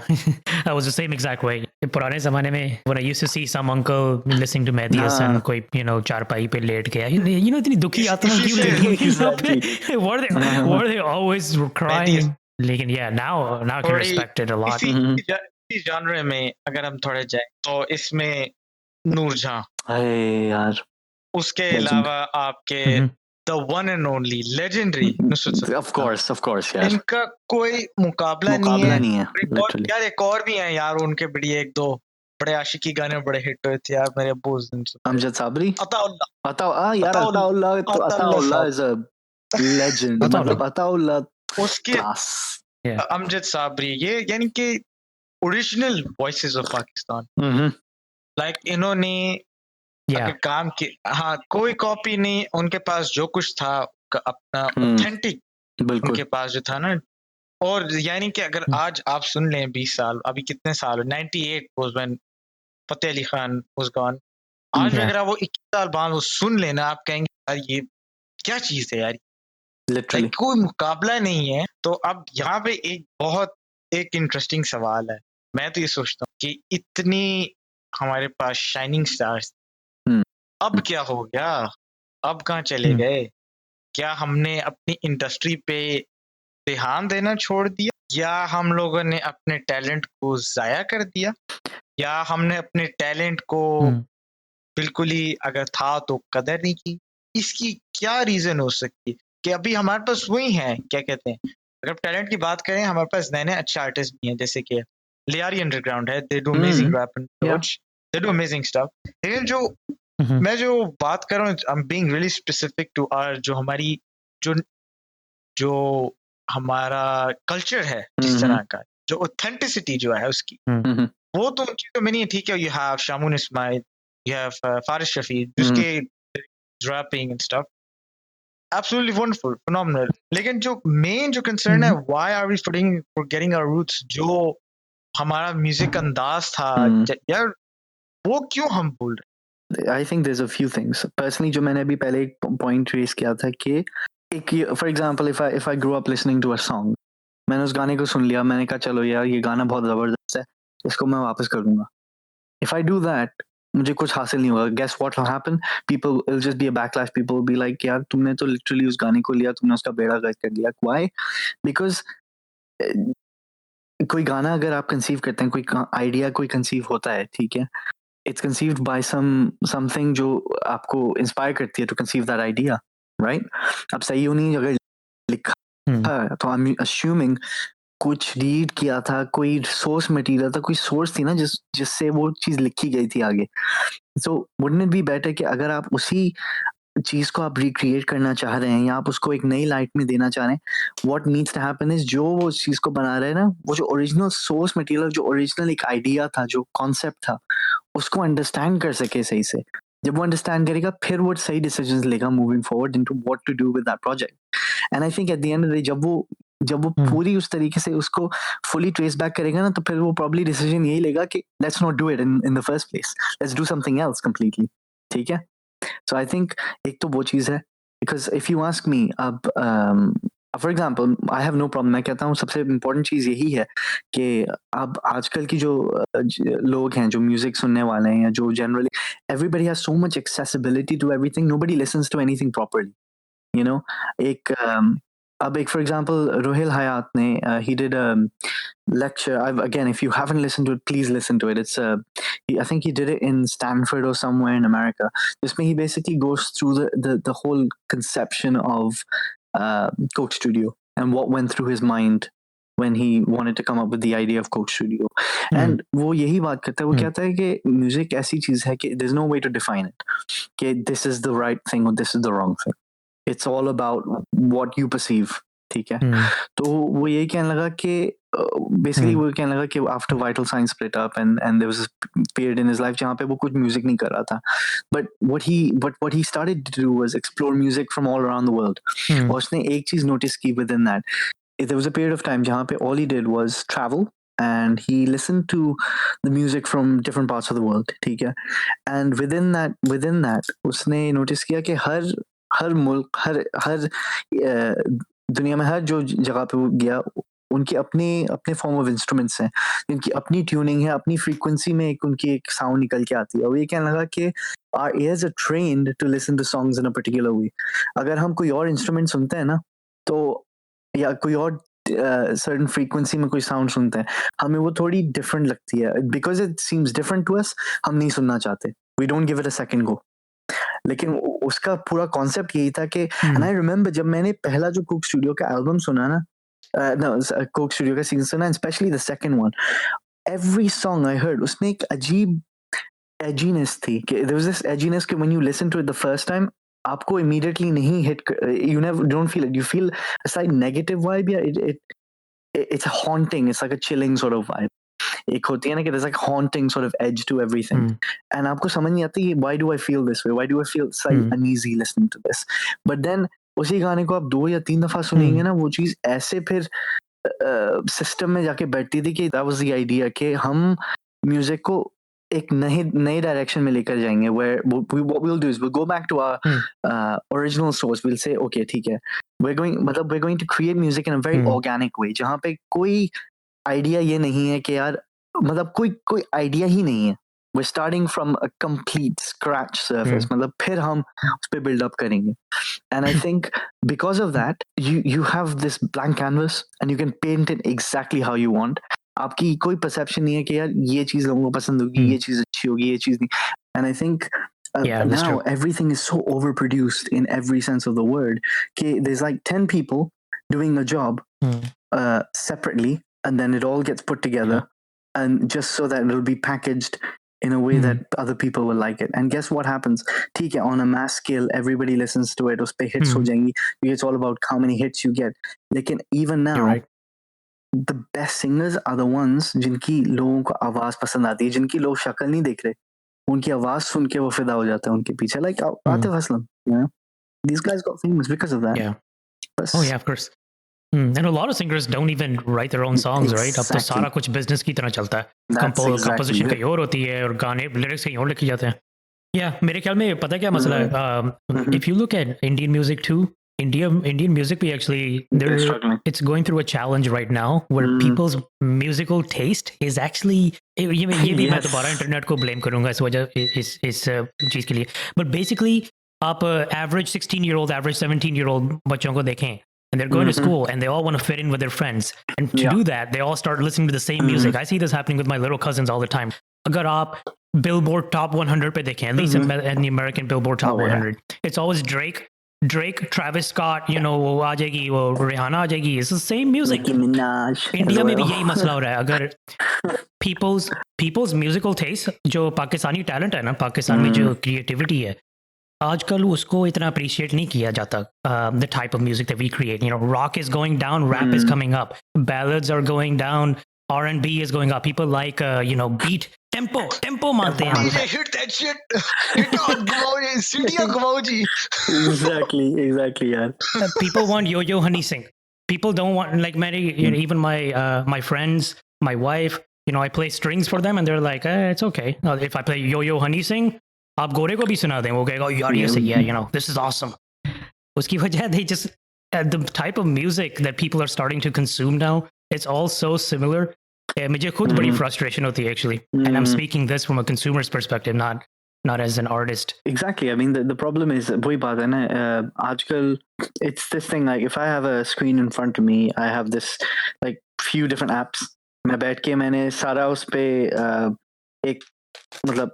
I was the same exact way. पुराने ज़माने में when I used to see some uncle listening to Mehdi Hassan, कोई चारपाई पे लेट गया, इतनी दुखी आत्मा क्यों लेटी है यहाँ पे? Were they always crying? लेकिन now I can respect it a lot. इसी genre में अगर हम थोड़े जाएं तो इसमें नूरजहां, अरे यार, उसके अलावा आपके the one and only legendary Nusrat, of course यार, इनका कोई मुकाबला नहीं है. यार एक और भी है यार, उनके बड़ी एक दो बड़े आशिकी गाने बड़े हिट हुए थे यार मेरे अब्बू उस दिन से. Amjad Sabri, Ataullah Ataullah is a legend. मतलब अताउल्लाह उसके class. अमजद साबरी, ये यानी कि original voices of Pakistan. Like इन्होंने अगर काम की, हाँ, कोई कॉपी नहीं, उनके पास जो कुछ था अपना ऑथेंटिक, उनके पास जो था ना. और यानी कि अगर आज आप सुन लें 20 साल, अभी कितने साल, 98 was when Fateh Ali Khan was gone. आज अगर आप वो 21 साल बाद वो सुन लेना, आप कहेंगे यार ये क्या चीज है यार, लिटरली कोई मुकाबला नहीं है. तो अब यहाँ पे एक इंटरेस्टिंग सवाल है. मैं तो ये सोचता हूँ कि इतनी हमारे पास शाइनिंग स्टार्स, अब क्या हो गया, अब कहाँ चले गए? क्या हमने अपनी इंडस्ट्री पे ध्यान देना छोड़ दिया, या हम लोगों ने अपने टैलेंट को जाया कर दिया, या हमने अपने टैलेंट को बिल्कुल ही अगर था तो कदर नहीं की? इसकी क्या रीजन हो सकती है कि अभी हमारे पास वही है, क्या कहते हैं, अगर टैलेंट की बात करें, हमारे पास नए अच्छे आर्टिस्ट भी हैं, जैसे कि लियारी अंडरग्राउंड है, they do amazing rap and they do amazing stuff. लेकिन जो मैं जो बात कर रहा हूँ, I am being really specific to our, जो हमारी जो हमारा कल्चर है, जिस तरह का, जो ऑथेंटिसिटी जो है उसकी, वो तो उन चीजों में नहीं है. ठीक है, you have Shamoon Ismail, you have Faris Shafi, जिसके rapping and stuff. Absolutely wonderful, phenomenal. लेकिन जो main जो concern है, why are we forgetting our roots? जो हमारा music अंदाज था, यार वो क्यों हम भूल रहे? I think there's a few things. Personally, जो मैंने अभी पहले एक point raise किया था कि एक, for example, if I grew up listening to a song, मैंने उस गाने को सुन लिया, मैंने कहा चलो यार ये गाना बहुत जबरदस्त है, इसको मैं वापस कर दूंगा. If I do that, मुझे कुछ हासिल नहीं होगा. Guess what will happen? People will just be a backlash. People will be like, यार तुमने तो literally उस गाने को लिया, तुमने उसका बेड़ा गर्क कर दिया. Why? Because कोई गाना अगर आप कंसीव करते हैं, कोई आइडिया कोई कंसीव होता है, ठीक है, it's conceived by something जो आपको इंस्पायर करती है to conceive that idea, right? अब सही हो नहीं अगर लिखा है तो I'm assuming कुछ रीड किया था, कोई सोर्स मटेरियल था, कोई सोर्स थी ना जिससे वो चीज लिखी गई थी आगे. So wouldn't it be better कि अगर आप उसी चीज को आप रिक्रिएट करना चाह रहे हैं या आप उसको एक नई लाइट में देना चाह रहे हैं, what needs to happen is जो वो उस चीज को बना रहे हैं ना, वो जो ओरिजिनल सोर्स मटेरियल, जो ओरिजिनल एक आइडिया था, जो कॉन्सेप्ट था, उसको अंडरस्टैंड कर सके सही से. जब वो अंडरस्टैंड करेगा फिर वो सही डिसीजंस लेगा moving forward into what to do with that project. And I think at the end of the day जब वो पूरी उस तरीके से उसको फुली ट्रेस बैक करेगा ना, तो फिर वो प्रॉब्ली डिसीजन यही लेगा कि let's not do it in the first place, let's do something else completely. ठीक है. सो आई थिंक एक तो वो चीज है, because if you ask me, अब for example I have no problem, मैं कहता हूँ सबसे इम्पोर्टेंट चीज यही है कि अब आजकल की जो लोग हैं जो म्यूजिक सुनने वाले हैं, या जो generally everybody has so much accessibility to everything, nobody listens to anything properly, you know. एक अब एक फॉर एग्जाम्पल रोहिल हयात ने he did a lecture. Again, if you haven't listened to it, please listen to it. It's I think he did it in Stanford or somewhere in America. He basically goes through the whole conception of Coke Studio and what went through his mind when he wanted to come up with the idea of Coke Studio. And वो यही बात करता है, वो कहता है कि music ऐसी चीज है कि there's no way to define it, कि this is the right thing or this is the wrong thing. It's all about what you perceive. ठीक है. तो वो यही कहने लगा कि basically वो कहने लगा कि after Vital Signs split up and there was a period in his life जहाँ पे वो कुछ म्यूजिक नहीं कर रहा था, but what he started to do was explore music from all around the world. और उसने एक चीज notice की within that. There was a period of time जहाँ पे all he did was travel and he listened to the music from different parts of the world. ठीक है. And within that उसने notice किया कि हर मुल्क, हर दुनिया में हर जो जगह पे वो गया, उनके अपने फॉर्म ऑफ इंस्ट्रूमेंट्स हैं, जिनकी अपनी ट्यूनिंग है, अपनी फ्रीक्वेंसी में उनकी एक साउंड निकल के आती है. और ये कहने लगा कि our ears are trained to listen to songs in a particular way. अगर हम कोई और इंस्ट्रूमेंट सुनते हैं ना, तो या कोई और certain frequency में कोई साउंड सुनते हैं, हमें वो थोड़ी डिफरेंट लगती है. Because it seems different to us, हम नहीं सुनना चाहते. We don't give it a second go. लेकिन उसका पूरा कॉन्सेप्ट यही था कि एंड आई रिमेम्बर जब मैंने पहला जो कोक स्टूडियो का एल्बम सुना ना, कोक स्टूडियो का सीजन सुना, specially the second one, every song I heard उसमें एक अजीब एजीनेस थी, कि देयर वाज दिस एजीनेस कि when you listen to it the first time आपको इमीडिएटली नहीं hit, you never don't feel it, you feel a slight negative vibe, या it's haunting, it's like a chilling sort of vibe. एक होती है ना कि there's like haunting sort of edge to everything. And आपको समझ नहीं आती why do I feel this way, why do I feel slightly uneasy listening to this. But then उसी गाने को आप 2 या 3 दफा सुनेंगे ना, वो चीज ऐसे फिर सिस्टम में जाके बैठती थी कि that was the idea कि हम म्यूजिक को एक नई डायरेक्शन में लेकर जाएंगे, where what we'll do is we'll go back to our original source. We'll say okay ठीक है, we're going to create music in a very organic way, जहाँ पे कोई आइडिया ये नहीं है कि यार मतलब कोई आइडिया ही नहीं है. We're starting from a complete scratch surface. मतलब फिर हम उस पे build up करेंगे. And I think because of that, you have this blank canvas and you can paint it exactly how you want. आपकी कोई perception नहीं है कि यार ये चीज लोगों को पसंद होगी, ये चीज अच्छी होगी, ये चीज नहीं. And I think now everything is so overproduced in every sense of the word. Okay, there's like 10 people doing a job separately, and then it all gets put together, and just so that it'll be packaged in a way that other people will like it. And guess what happens? ठीक है, on a mass scale, everybody listens to it. उस पे hits हो जाएंगी. It's all about how many hits you get. लेकिन even now, the best singers are the ones जिनकी लोगों को आवाज पसंद आती है, जिनकी लोग शक्ल नहीं देख रहे, उनकी आवाज सुन के वो फिदा हो जाता है उनके पीछे, like Atif Aslam, you know, these guys got famous because of that. Yeah. बस Oh yeah, of course. And a lot of singers don't even write their own songs, right? अब तो Exactly. सारा कुछ business की तरह चलता है. That's exactly Composition it. कहीं और होती है और गाने lyrics कहीं और लिखे जाते हैं. Yeah, मेरे ख्याल में पता है क्या मसला है? If you look at Indian music too, Indian music भी actually They're struggling. it's going through a challenge right now where people's musical taste is actually ये भी मैं Yes. दोबारा इंटरनेट को blame करूंगा इस वजह इस चीज के लिए. But basically आप average 16-year-old, average 17-year-old बच्चों को देखें and they're going to school and they all want to fit in with their friends, and to do that they all start listening to the same music. I see this happening with my little cousins all the time. अगर आप Billboard Top 100 पे देखें, at least in the American Billboard Top 100, it's always Drake, Travis Scott, you know, वो आ जाएगी, वो Rihanna आ जाएगी. It's the same music. Nicki Minaj. India में भी यही मसला हो रहा है. अगर people's musical taste, जो पाकिस्तानी टैलेंट है ना, पाकिस्तान में जो क्रिएटिविटी है, आजकल उसको इतना अप्रिशिएट नहीं किया जाता. The type of music that we create, you know, rock is going down, rap is coming up, ballads are going down, R&B is going up. People like you know, beat tempo मानते हैं. Hit that shit. Hit on Gumauji. Studio Gumauji. Exactly यार. People want Yo-Yo Honey Singh. People don't want, like many, you know, even my friends, my wife, you know, I play strings for them and they're like, it's okay. If I play Yo-Yo Honey Singh, आप गोरे को भी सुना दें, वो कहेगा यार ये सही है, you know, this is awesome. उसकी वजह they just the type of music that people are starting to consume now, it's all so similar. मुझे खुद बड़ी frustration होती है actually, and I'm speaking this from a consumer's perspective, not as an artist. Exactly. I mean, the problem is वही बात है ना, आजकल it's this thing, like if I have a screen in front of me, I have this like few different apps. मैं बैठ के मैंने सारा उस पे एक मतलब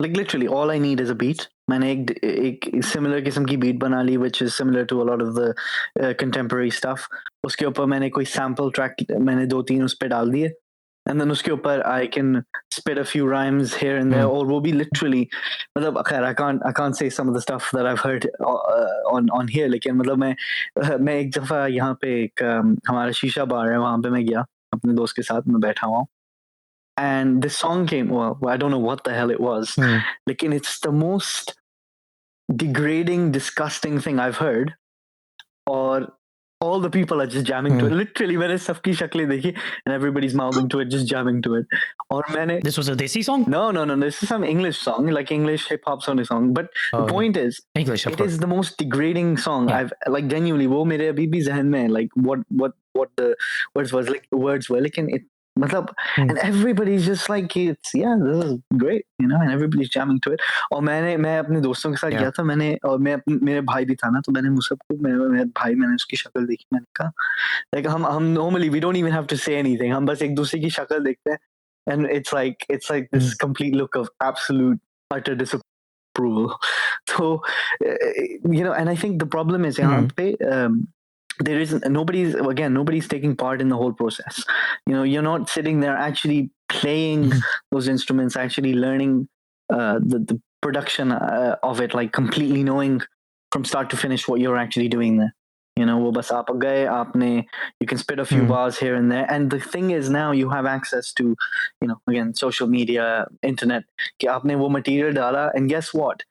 like literally all I need is a beat. मैंने एक similar किस्म की beat बना ली, which is similar to a lot of the contemporary stuff. उसके ऊपर मैंने कोई sample track मैंने 2-3 उस पे डाल दिए, and then उसके ऊपर I can spit a few rhymes here and there, और वो भी literally मतलब खैर I can't say some of the stuff that I've heard on here, लेकिन मतलब मैं एक दफ़ा यहाँ पे एक हमारा शीशा बार है, वहाँ पे मैं गया अपने दोस्त के साथ, मैं बैठा हुआ, and this song came, well, I don't know what the hell it was, लेकिन it's the most degrading, disgusting thing I've heard, और all the people are just jamming to it. Literally मैंने सबकी शक्लें देखी and everybody's mouthing to it, just jamming to it. और मैंने This was a Desi song? No, this is some English song, like English hip hop song. But the point is, English, of it course. is the most degrading song I've like genuinely. वो मेरे अभी भी ज़हन में, like what the words were, लेकिन it मतलब and everybody's just like, it's this is great, you know, and everybody's jamming to it. और मैं अपने दोस्तों के साथ गया था, मेरे भाई भी था ना, तो मैंने मेरे भाई, मैंने उसकी शक्ल देखी, मैंने कहा like हम normally we don't even have to say anything, हम बस एक दूसरे की शक्ल देखते हैं, and it's like this complete look of absolute utter disapproval. So you know, and I think the problem is यहाँ पे there is nobody's taking part in the whole process. You know, you're not sitting there actually playing those instruments, actually learning the production of it, like completely knowing from start to finish what you're actually doing there. You know, वो बस आप गए, आपने, you can spit a few bars here and there, and the thing is now you have access to, you know, again, social media, internet, कि आपने वो material डाला, and guess what?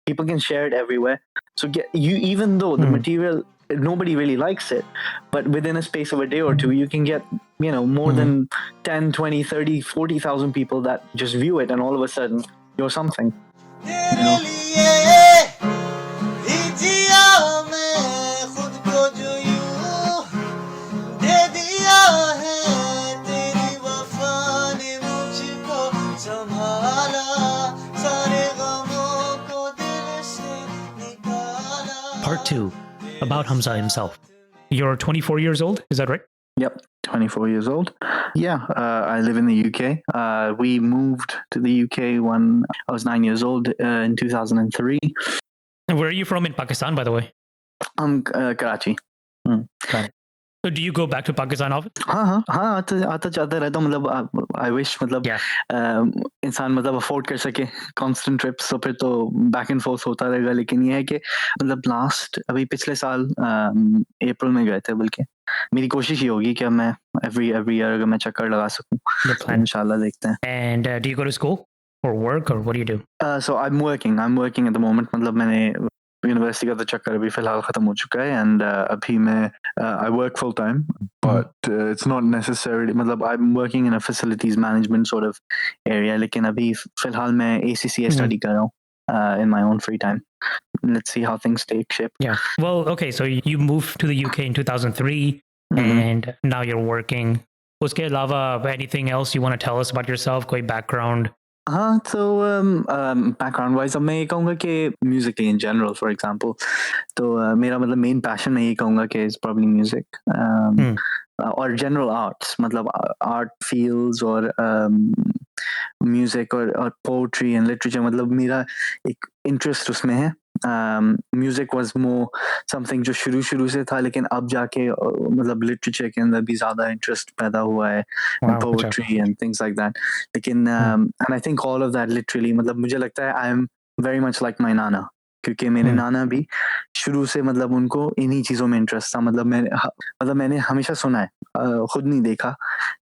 People can share it everywhere. So even though the material, nobody really likes it, but within a space of a day or two, you can get, you know, more than 10, 20, 30, 40,000 people that just view it, and all of a sudden you're something. You know? Part 2, about Hamza himself. You're 24 years old, is that right? Yep, 24 years old. Yeah, I live in the UK. We moved to the UK when I was 9 years old in 2003. And where are you from in Pakistan, by the way? I'm Karachi. Got it. So do you go back to Pakistan often? हाँ आता जाता रहता हूँ, मतलब I wish मतलब इंसान मतलब afford कर सके constant trips, तो फिर तो back and forth होता रहेगा, लेकिन ये है कि मतलब अभी पिछले साल अप्रैल में गए थे, बल्कि मेरी कोशिश ये होगी कि मैं every year अगर मैं चक्कर लगा सकूँ, इंशाल्लाह देखते हैं. And do you go to school? for work, or what do you do? So I'm working at the moment. मतलब मैंने यूनिवर्सिटी का तो चक्कर अभी फिलहाल खत्म हो चुका है, and अभी मैं I work full time, but it's not necessarily मतलब I'm working in a facilities management sort of area, लेकिन अभी फिलहाल मैं ACCA study कर रहा हूँ in my own free time. Let's see how things take shape. Yeah. Well, okay. So you moved to the UK in 2003, Mhm. and now you're working. Uske alawa, anything else you want to tell us about yourself? Koi background? हाँ, so background wise अब मैं ये कहूँगा कि musically in general for example, तो मेरा मतलब main passion मैं ये कहूँगा कि is probably music, और general arts, मतलब art fields और music और poetry and literature, मतलब मेरा एक interest उसमें है. Music was more something जो शुरू से था, लेकिन अब जाके मतलब literature के अंदर भी ज़्यादा interest पैदा हुआ है, and Wow. poetry and things like that. लेकिन and I think all of that literally मतलब मुझे लगता है I am very much like my nana, क्योंकि मेरे नाना भी शुरू से मतलब उनको इन्हीं चीज़ों में इंटरेस्ट था. मतलब मैंने हमेशा सुना है, खुद नहीं देखा,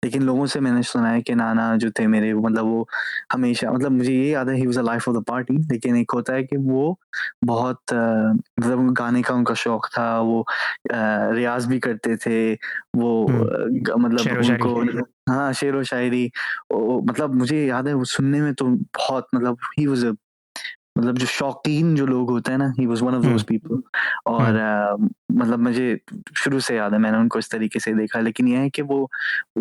लेकिन लोगों से मैंने सुना है कि नाना जो थे मेरे, मतलब वो हमेशा, मतलब मुझे ये याद है he was a life of the party, लेकिन एक होता है कि वो बहुत मतलब गाने का उनका शौक था, वो रियाज भी करते थे, वो मतलब शेरो शायरी. उनको हाँ शेर व शायरी, मतलब मुझे याद है वो सुनने में तो बहुत, मतलब ही वाज मतलब जो शौकीन जो लोग होते हैं ना, he was one of those people. और मतलब मुझे शुरू से याद है मैंने उनको इस तरीके से देखा, लेकिन ये है कि वो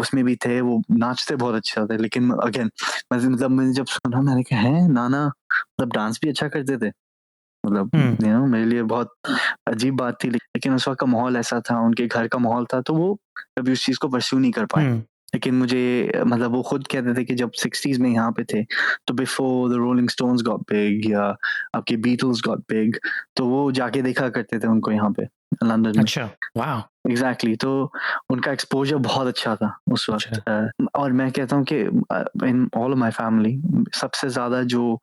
उसमें भी थे, वो नाचते बहुत अच्छा थे, लेकिन अगेन मतलब मैंने जब सुना मैंने कहा है नाना मतलब डांस भी अच्छा करते थे, मतलब मेरे लिए बहुत अजीब बात थी, लेकिन उस वक्त का माहौल ऐसा था, उनके घर का माहौल था, तो वो कभी उस चीज को परस्यू नहीं कर पाए. लेकिन मुझे मतलब वो खुद कहते थे कि जब 60s में यहाँ पे थे, तो before the rolling stones got big या आपके बीटल्स गॉट बिग, तो वो जाके देखा करते थे उनको यहाँ पे लंदन में. अच्छा. Wow. एग्जैक्टली तो उनका एक्सपोजर बहुत अच्छा था उस वक्त. और मैं कहता हूँ कि in all of my family सबसे ज्यादा जो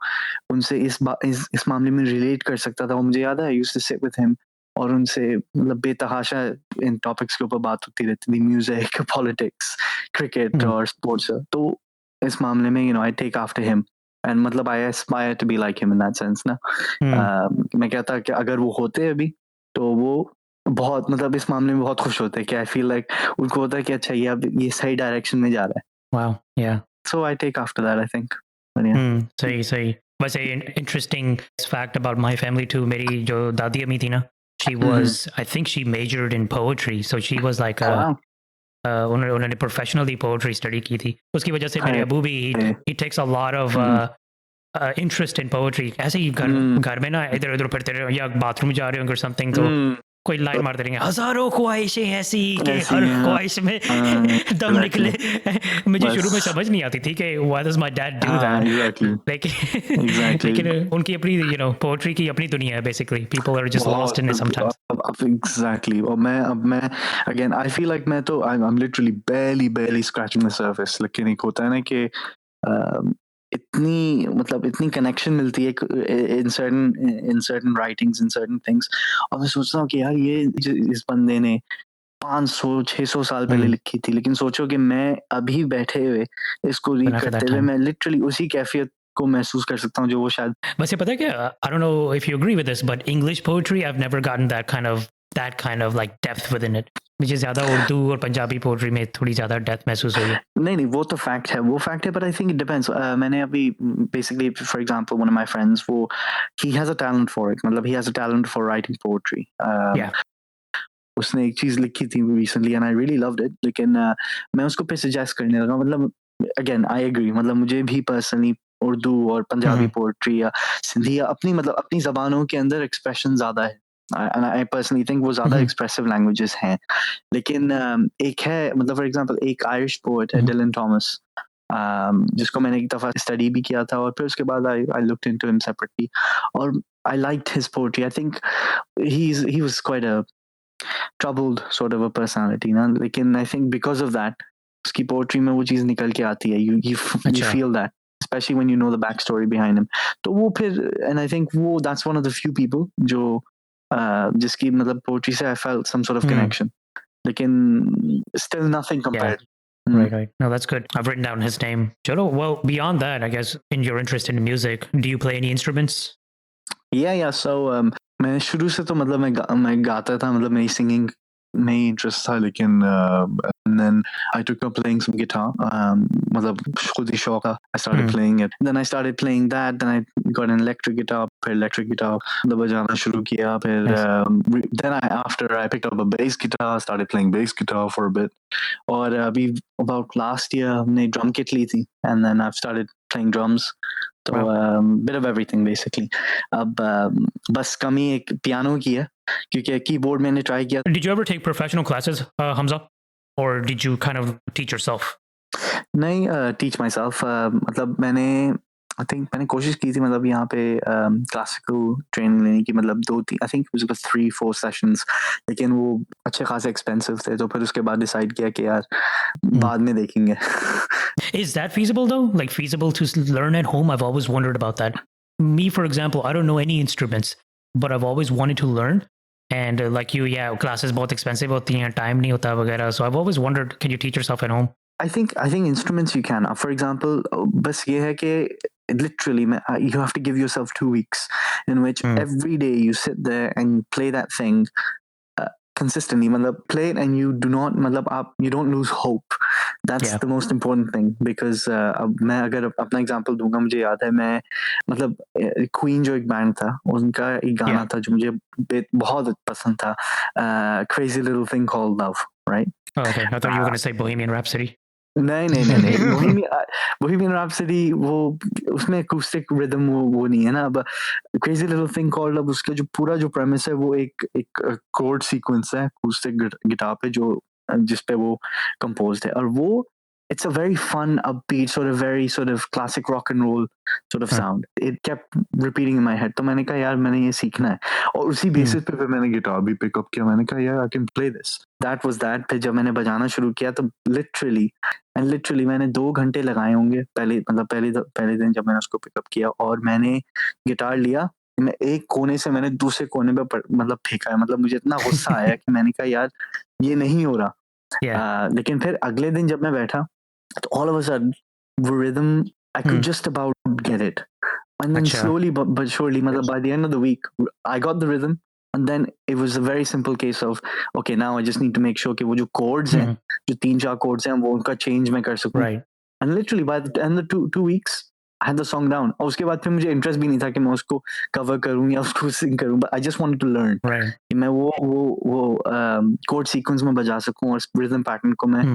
उनसे इस मामले में रिलेट कर सकता था, वो मुझे याद है I used to sit with him, और उनसे मतलब बेतहाशा इन टॉपिक्स के ऊपर बात होती रहती थी, म्यूजिक, पॉलिटिक्स, क्रिकेट और स्पोर्ट्स. तो इस मामले में I take after him, and मतलब I aspire to be like him in that sense ना. मैं कहता कि अगर वो होते अभी, तो वो बहुत मतलब इस मामले में बहुत खुश होते हैं कि आई फील लाइक उनको होता है कि अच्छा ये अब ये सही डायरेक्शन में जा रहा है. Wow. Yeah. So I take after that, I think. But सही. वैसे interesting fact about my family too. मेरी जो दादी अम्मी थी ना, she was, I think she majored in poetry, so she was like a wow. उन्होंने प्रोफेशनली पोएट्री स्टडी की थी. उसकी वजह से मेरे अबू भी he takes a lot of interest in poetry. ऐसे ही घर में ना इधर उधर फिरते रहे या बाथरूम जा रहे होंगे समथिंग, तो कोई लाइन मारते रहेंगे, हजारों ख्वाहिशें ऐसी कि हर ख्वाहिश में दम निकले. मुझे शुरू में समझ नहीं आती थी कि why does my dad do that, लेकिन उनकी अपनी पोएट्री की अपनी दुनिया है basically. People are just lost in it sometimes. Exactly. और मैं again I feel like मैं तो I'm literally barely scratching the surface. लेकिन एक होता है ना कि इतनी कनेक्शन मिलती है in certain writings, in certain things, और मैं सोचता हूँ कि यार ये इस बंदे ने 500-600 साल पहले लिखी थी, लेकिन सोचो कि मैं अभी बैठे हुए इसको रीड करते हुए मैं लिटरली उसी कैफियत को महसूस कर सकता हूँ जो वो शायद. वैसे पता है क्या, I don't know if you agree with this, but English poetry I've never gotten that kind of like depth within it. मुझे ज्यादा उर्दू और पंजाबी पोएट्री में थोड़ी ज्यादा डेप्थ महसूस हुई है. नहीं वो तो फैक्ट है, but I think it depends. मैंने अभी basically for example one of my friends, वो he has a talent for it, मतलब he has a talent for writing poetry. उसने एक चीज लिखी थी recently and I really loved it, लेकिन मैं उसको पे सजेस्ट करने लगा. मतलब again I agree, मतलब मुझे भी पर्सनली उर्दू और पंजाबी पोएट्री या सिंधी या अपनी जबानों के अंदर एक्सप्रेशन ज्यादा है, and I personally think वो ज्यादा एक्सप्रेसिव लैंग्वेजेस हैं. लेकिन एक है, मतलब फॉर एग्जांपल एक आयरिश पोएट है डिलन थॉमस, जिसको मैंने एक दफा स्टडी भी किया था, और फिर उसके बाद I looked into him separately, और I liked his poetry. I think he was quite a troubled sort of a personality ना, लेकिन I think because of that उसकी पोएट्री में वो चीज निकल के आती है. You feel that, especially when you know the backstory behind him. तो वो फिर, and I think वो that's one of the few people जो जिसकी मतलब पोएट्री से I felt some sort of connection. लेकिन still nothing compared Right. No, that's good. I've written down his name. Chalo, well, beyond that, I guess, in your interest in music, do you play any instruments? Yeah. So मैं शुरू से तो मतलब मैं गाता था, मतलब मेरी singing में ही interest था, लेकिन and then I took up playing some guitar. मतलब खुद ही शौक था. I started playing it. Then I started playing that. Then I got an electric guitar. फिर electric guitar मतलब बजाना शुरू किया. फिर then after I picked up a bass guitar, started playing bass guitar for a bit. और अभी about last year हमने drum kit ली थी, and then I've started playing drums. तो bit of everything basically. अब बस कमी एक पियानो की है, क्योंकि कीबोर्ड मैंने ट्राई किया. Did you ever take professional classes, Hamza? Or did you kind of teach yourself? नहीं, teach myself. मतलब I think मैंने कोशिश की थी, मतलब यहाँ पे क्लासिकल ट्रेनिंग लेने की, मतलब 2-3 I think it was about 3-4 sessions, लेकिन वो अच्छे खासे एक्सपेंसिव थे, तो फिर उसके बाद डिसाइड किया कि यार बाद में देखेंगे. Is that feasible though? Like feasible to learn at home? I've always wondered about that. Me, for example, I don't know any instruments, but I've always wanted to learn. And like you, yeah, classes बहुत expensive होती हैं, time नहीं होता वगैरह. So I've always wondered, can you teach yourself at home? I think instruments you can. For example, बस ये है कि literally you have to give yourself 2 weeks in which every day you sit there and play that thing consistently. मतलब play it and you do not, मतलब you don't lose hope. That's the most important thing, because अब मैं अगर अपना example दूंगा, मुझे याद है मैं मतलब क्वीन जो एक बैंड था, उनका एक गाना था जो मुझे बहुत पसंद था, Crazy Little Thing Called Love, right? Oh, okay. I thought you were going to say Bohemian Rhapsody. नहीं. Bohemian Rhapsody वो उसमें acoustic rhythm वो नहीं है ना. अब Crazy Little Thing Called Love, उसका जो पूरा जो premise है वो एक chord sequence है acoustic guitar पे, जो जिस पे वो composed है, और वो it's a very fun, upbeat, sort of very sort of classic rock and roll sort of sound. It kept repeating in my head. तो मैंने कहा यार मैंने ये सीखना है, और उसी बेसिस पे फिर मैंने गिटार भी पिक अप किया. मैंने कहा यार I can play this. That was that. फिर जब मैंने बजाना शुरू किया तो literally मैंने 2 घंटे लगाए होंगे पहले दिन जब मैंने उसको पिकअप किया, और मैंने गिटार लिया, मैं एक कोने से मैंने दूसरे कोने पे मतलब फेंका है. मतलब मुझे इतना गुस्सा आया कि मैंने कहा यार ये नहीं हो रहा. लेकिन फिर अगले दिन जब मैं बैठा, तो all of a sudden the rhythm I could just about get it, and then slowly but surely, मतलब by the end of the week I got the rhythm, and then it was a very simple case of okay, now I just need to make sure कि वो जो chords हैं, जो 3-4 chords हैं, वो उनका change मैं कर सकूं. Right. And literally by the end of 2 weeks I had the song down. और उसके बाद फिर मुझे इंटरेस्ट भी नहीं था कि मैं उसको कवर करूं या उसको सिंग करूं, but I just wanted to learn. Right. कि मैं वो chord sequence में बजा सकूं और rhythm pattern को मैं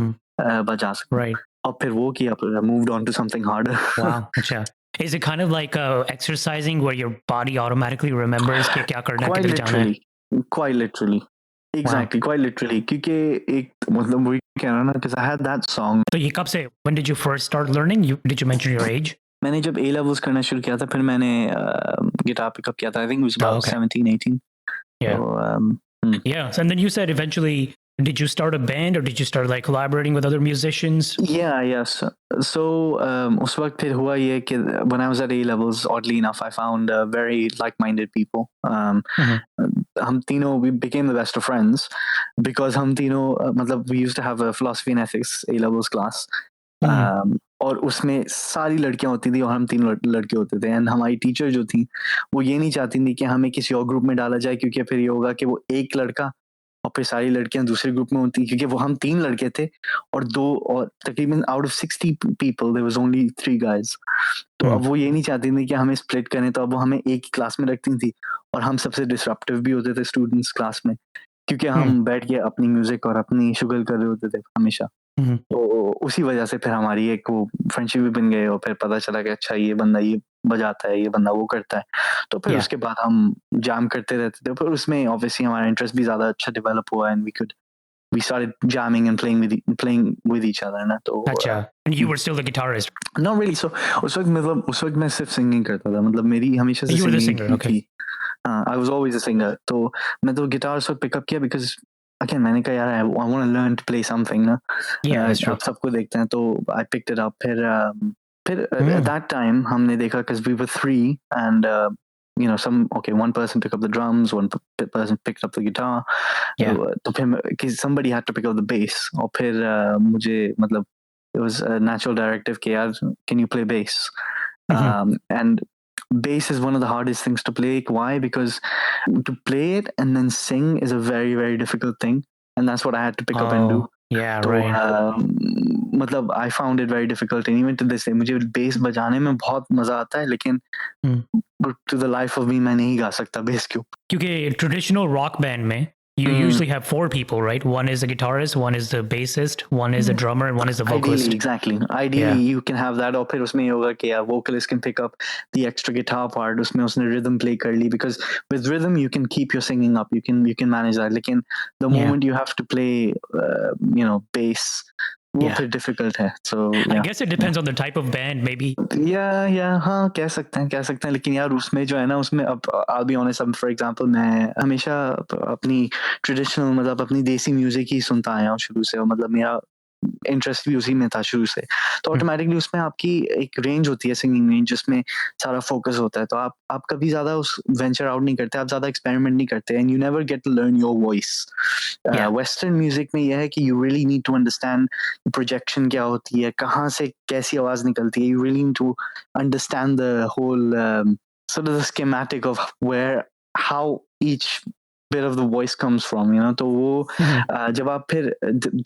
बजा सकूं. Right. और फिर वो किया, फिर moved on to something harder. Wow. अच्छा. Is it kind of like exercising where your body automatically remembers कि क्या करना है, किधर जाना है? Quite literally. Exactly, quite literally. क्योंकि एक मतलब वही कह रहा ना, because I had that song. तो ये कब से? When did you first start learning? Did you mention your age? मैंने जब A levels करना शुरू किया था, फिर मैंने गिटार पिकअप किया था. I think it was about 17-18. Yeah. So, yeah. And then you said eventually, did you start a band or did you start like collaborating with other musicians? Yeah, yes. So उस वक्त फिर हुआ ये कि when I was at A levels, oddly enough, I found very like-minded people. हम तीनों we became the best of friends because हम तीनों मतलब we used to have a philosophy and ethics A levels class. और उसमें सारी लड़कियां होती थी और हम 3 लड़के होते थे. एंड हमारी टीचर जो थी वो ये नहीं चाहती थी कि हमें किसी और ग्रुप में डाला जाए, क्योंकि फिर ये होगा कि वो एक लड़का और फिर सारी लड़कियां दूसरे ग्रुप में होती, क्योंकि वो हम 3 लड़के थे और तकरीबन out of 60 people there was only 3 guys. तो अब वो ये नहीं चाहती थी कि हमें स्प्लिट करें, तो अब वो हमें एक ही क्लास में रखती थी, और हम सबसे डिसरप्टिव भी होते थे स्टूडेंट्स क्लास में, क्योंकि हम बैठ के अपनी म्यूजिक और अपनी शुगल कर रहे होते थे हमेशा. तो उसी वजह से फिर हमारी एक वो फ्रेंडशिप भी बन गई, और फिर पता चला कि अच्छा ये बंदा ये बजाता है, ये बंदा वो करता है. तो फिर उसके बाद हम जैम करते रहते थे. फिर उसमें ऑब्वियसली हमारा इंटरेस्ट भी ज्यादा अच्छा डेवलप हुआ, and we started jamming and playing with each other ना. तो अच्छा. And you were still the guitarist? Not really. So उस वक्त मैं सिर्फ सिंगिंग करता था. मतलब मेरी हमेशा से You were the singing singer, okay. थी. I was always a singer. तो मैं तो गिटार उस वक्त पिकअप किया because again मैंने कहा यार I want to learn to play something ना. Yeah, that's true. आप सबको देखते हैं, तो I picked it up. फिर at that time हमने देखा because we were 3 and one person picked up the drums, one person picked up the guitar. Yeah. तो फिर somebody had to pick up the bass. और फिर मुझे मतलब it was a natural directive कि यार can you play bass? And bass is one of the hardest things to play. Why? Because to play it and then sing is a very, very difficult thing, and that's what I had to pick up and do. Yeah, तो right. मतलब I found it very difficult, and even to this day मुझे bass बजाने में बहुत मजा आता है, लेकिन to the life of me मैं नहीं गा सकता bass के ऊपर. क्योंकि traditional rock band में you usually have 4 people, right? One is the guitarist, one is the bassist, one is the drummer, and one is the vocalist. Ideally, exactly. Ideally, you can have that. और फिर उसमें ये होगा कि vocalist can pick up the extra guitar part. उसमें उसने rhythm play कर ली, because with rhythm you can keep your singing up. You can manage that. लेकिन the moment you have to play, bass, वो फिर difficult है. So I guess it depends on the type of band, maybe. हाँ कह सकते हैं, लेकिन यार उसमें जो है ना, उसमें अब I'll be honest, अब for example मैं हमेशा अपनी traditional, मतलब अपनी देसी music ही सुनता आया हूँ शुरू से, और मतलब मेरा इंटरेस्ट भी उसी में था शुरू से. तो ऑटोमेटिकली उसमें आपकी एक रेंज होती है, सिंगिंग रेंज, जिसमें सारा फोकस होता है. तो आप कभी ज्यादा उस वेंचर आउट नहीं करते, आप ज्यादा एक्सपेरिमेंट नहीं करते, and you never get to learn your voice. Western music में यह है कि you really need to understand projection क्या होती है, कहाँ से कैसी आवाज निकलती है. You really need to understand the whole sort of the schematic of how each bit of the voice comes from, तो वो जब आप फिर,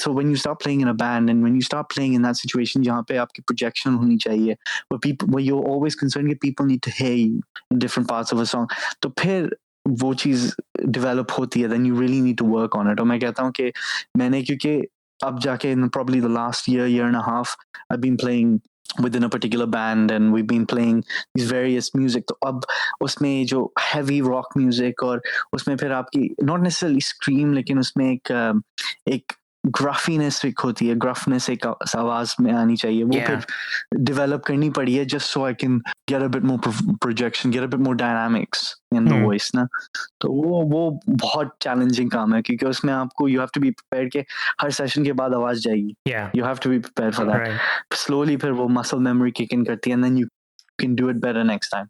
so when you start playing in a band and when you start playing in that situation जहाँ पे आपकी projection होनी चाहिए, where you're always concerned that people need to hear you in different parts of a song, तो फिर वो चीज़ develop होती है, then you really need to work on it. और मैं कहता हूँ कि मैंने, क्योंकि अब जाके in probably the last year and a half I've been playing within a particular band and we've been playing these various music. तो अब उसमें जो heavy rock music, और उसमें फिर आपकी not necessarily scream, लेकिन उसमें एक gruffiness एक होती है, gruffness एक आवाज में आनी चाहिए, वो फिर develop करनी पड़ी है, just so I can get a bit more projection, get a bit more dynamics in the voice ना. तो वो बहुत challenging काम है, क्योंकि उसमें आपको you have to be prepared कि हर session के बाद आवाज जाएगी. You have to be prepared for that. Right. Slowly फिर वो muscle memory kick in करती है, and then you can do it better next time.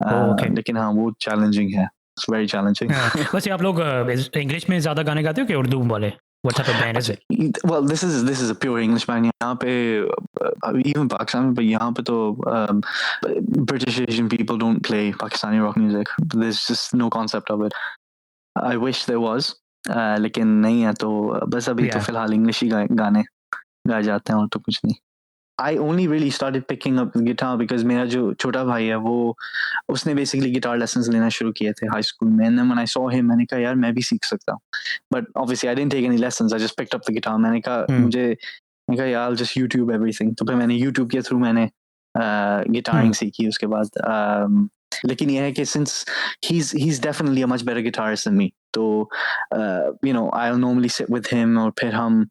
Okay. लेकिन हाँ वो challenging है. It's very challenging. वैसे आप लोग इंग्लिश में ज्यादा गाने गाते हो कि उर्दू वाले? What type of band is it? Well, this is a pure English band. यहाँ पे even Pakistan में, but यहाँ पे तो British Asian people don't play Pakistani rock music. There's just no concept of it. I wish there was, लेकिन नहीं है, तो बस अभी तो फिलहाल इंग्लिश ही गाने गाए जाते हैं, और तो कुछ नहीं. I only really started picking up the guitar because मेरा जो छोटा भाई है, वो उसने basically guitar lessons लेना शुरू किए थे high school में, and then when I saw him मैंने कहा यार मैं भी सीख सकता हूँ. But obviously I didn't take any lessons, I just picked up the guitar. मैंने कहा यार I'll just YouTube everything. तो फिर मैंने YouTube के through मैंने guitaring सीखी उसके बाद. लेकिन यह है कि since he's definitely a much better guitarist than me, तो I'll normally sit with him, और फिर हम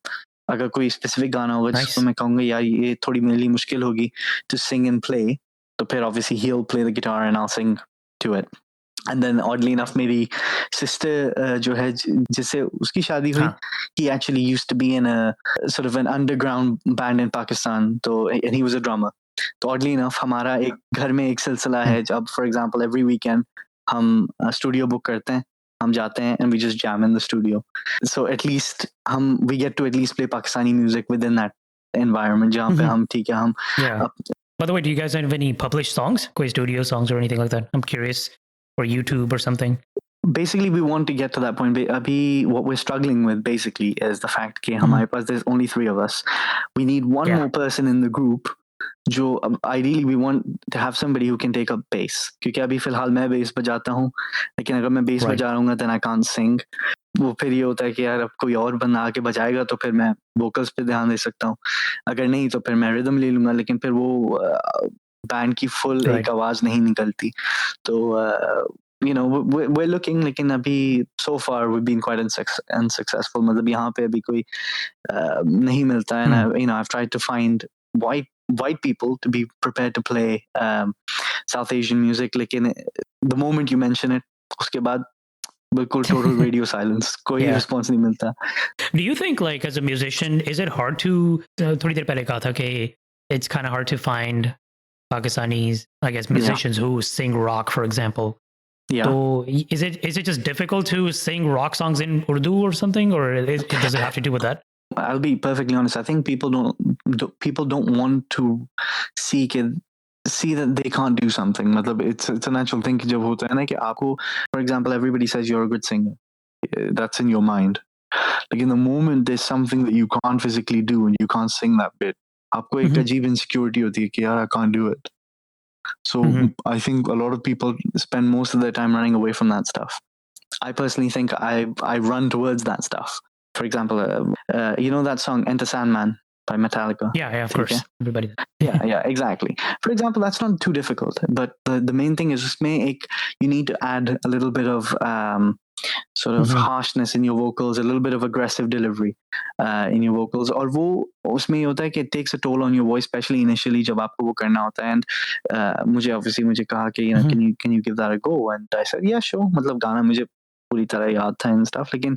अगर कोई स्पेसिफिक गाना होगा जिसको मैं कहूँगा यार ये थोड़ी मेरे लिए मुश्किल होगी to sing and play, तो फिर obviously he'll play the guitar and I'll sing to it. And then oddly enough मेरी sister जो है जिससे उसकी शादी हुई, he actually used to be in a sort of an underground band in Pakistan, तो and he was a drummer. तो oddly enough हमारा एक घर में एक सिलसिला है, जब for example every weekend हम स्टूडियो बुक करते हैं, हम जाते हैं and we just jam in the studio. So at least we get to at least play Pakistani music within that environment जहाँ पे हम ठीक है हम. By the way, do you guys have any published songs? कोई studio songs or anything like that? I'm curious. Or YouTube or something? Basically, we want to get to that point. Abhi, what we're struggling with basically is the fact that हमारे पास there's only 3 of us. We need one more person in the group. जो ideally we want to have somebody who can take up bass. क्योंकि अभी फिलहाल मैं bass बजाता हूँ, लेकिन अगर मैं bass बजा रहा हूँ then I can't sing. वो फिर ये होता है कि यार अब कोई और बंदा आके बजाएगा तो फिर मैं vocals पे ध्यान दे सकता हूँ. अगर नहीं तो फिर मैं rhythm ले लूँगा, लेकिन फिर वो बैंड की फुल एक आवाज नहीं निकलती. तो we're looking, लेकिन अभी so far we've been quite unsuccessful. मतलब यहाँ पे अभी कोई नहीं मिलता है. And I've tried to find white people to be prepared to play South Asian music, लेकिन the moment you mention it, उसके बाद बिल्कुल total radio silence, कोई response नहीं मिलता. Do you think like as a musician is it hard to थोड़ी देर पहले कहा था कि it's kind of hard to find Pakistanis, I guess, musicians who sing rock, for example. So is it just difficult to sing rock songs in Urdu or something, or does it have to do with that? I'll be perfectly honest. I think people don't people don't want to see that they can't do something. मतलब it's a natural thing कि जब होता है ना कि आपको, for example, everybody says you're a good singer. That's in your mind. Like in the moment there's something that you can't physically do and you can't sing that bit, आपको एक अजीब insecurity होती है कि यार I can't do it. So I think a lot of people spend most of their time running away from that stuff. I personally think I run towards that stuff. For example, you know that song Enter Sandman by Metallica? Yeah, of course. Everybody. Yeah, exactly. For example, that's not too difficult, but the main thing is you need to add a little bit of sort of harshness in your vocals, a little bit of aggressive delivery in your vocals. और वो उसमें ये होता है कि it takes a toll on your voice, especially initially जब आपको वो करना होता है. And मुझे कहा कि you know, can you give that a go? And I said yeah, sure. मतलब गाना मुझे पूरी तरह याद था and stuff. लेकिन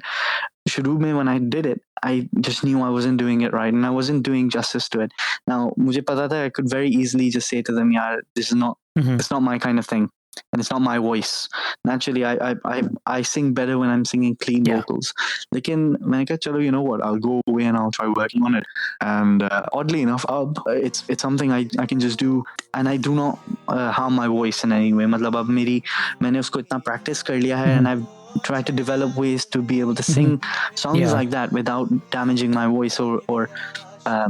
शुरू में when I did it, I just knew I wasn't doing it right and I wasn't doing justice to it. Now मुझे पता था I could very easily just say to them, yeah, this is not it's not my kind of thing. And it's not my voice. Naturally, I sing better when I'm singing clean vocals. Lekin maine kaha, chalo, you know what? I'll go away and I'll try working on it. And oddly enough, it's something I can just do, and I do not harm my voice in any way. मतलब अब मैंने उसको इतना practice कर लिया है, and I've tried to develop ways to be able to sing songs like that without damaging my voice or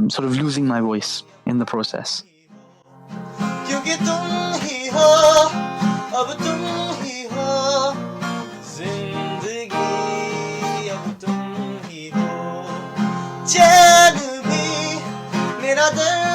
sort of losing my voice in the process. क्योंकि तुम ही हो, अब तुम ही हो, जिंदगी अब तुम ही हो, चैन भी मेरा दर्द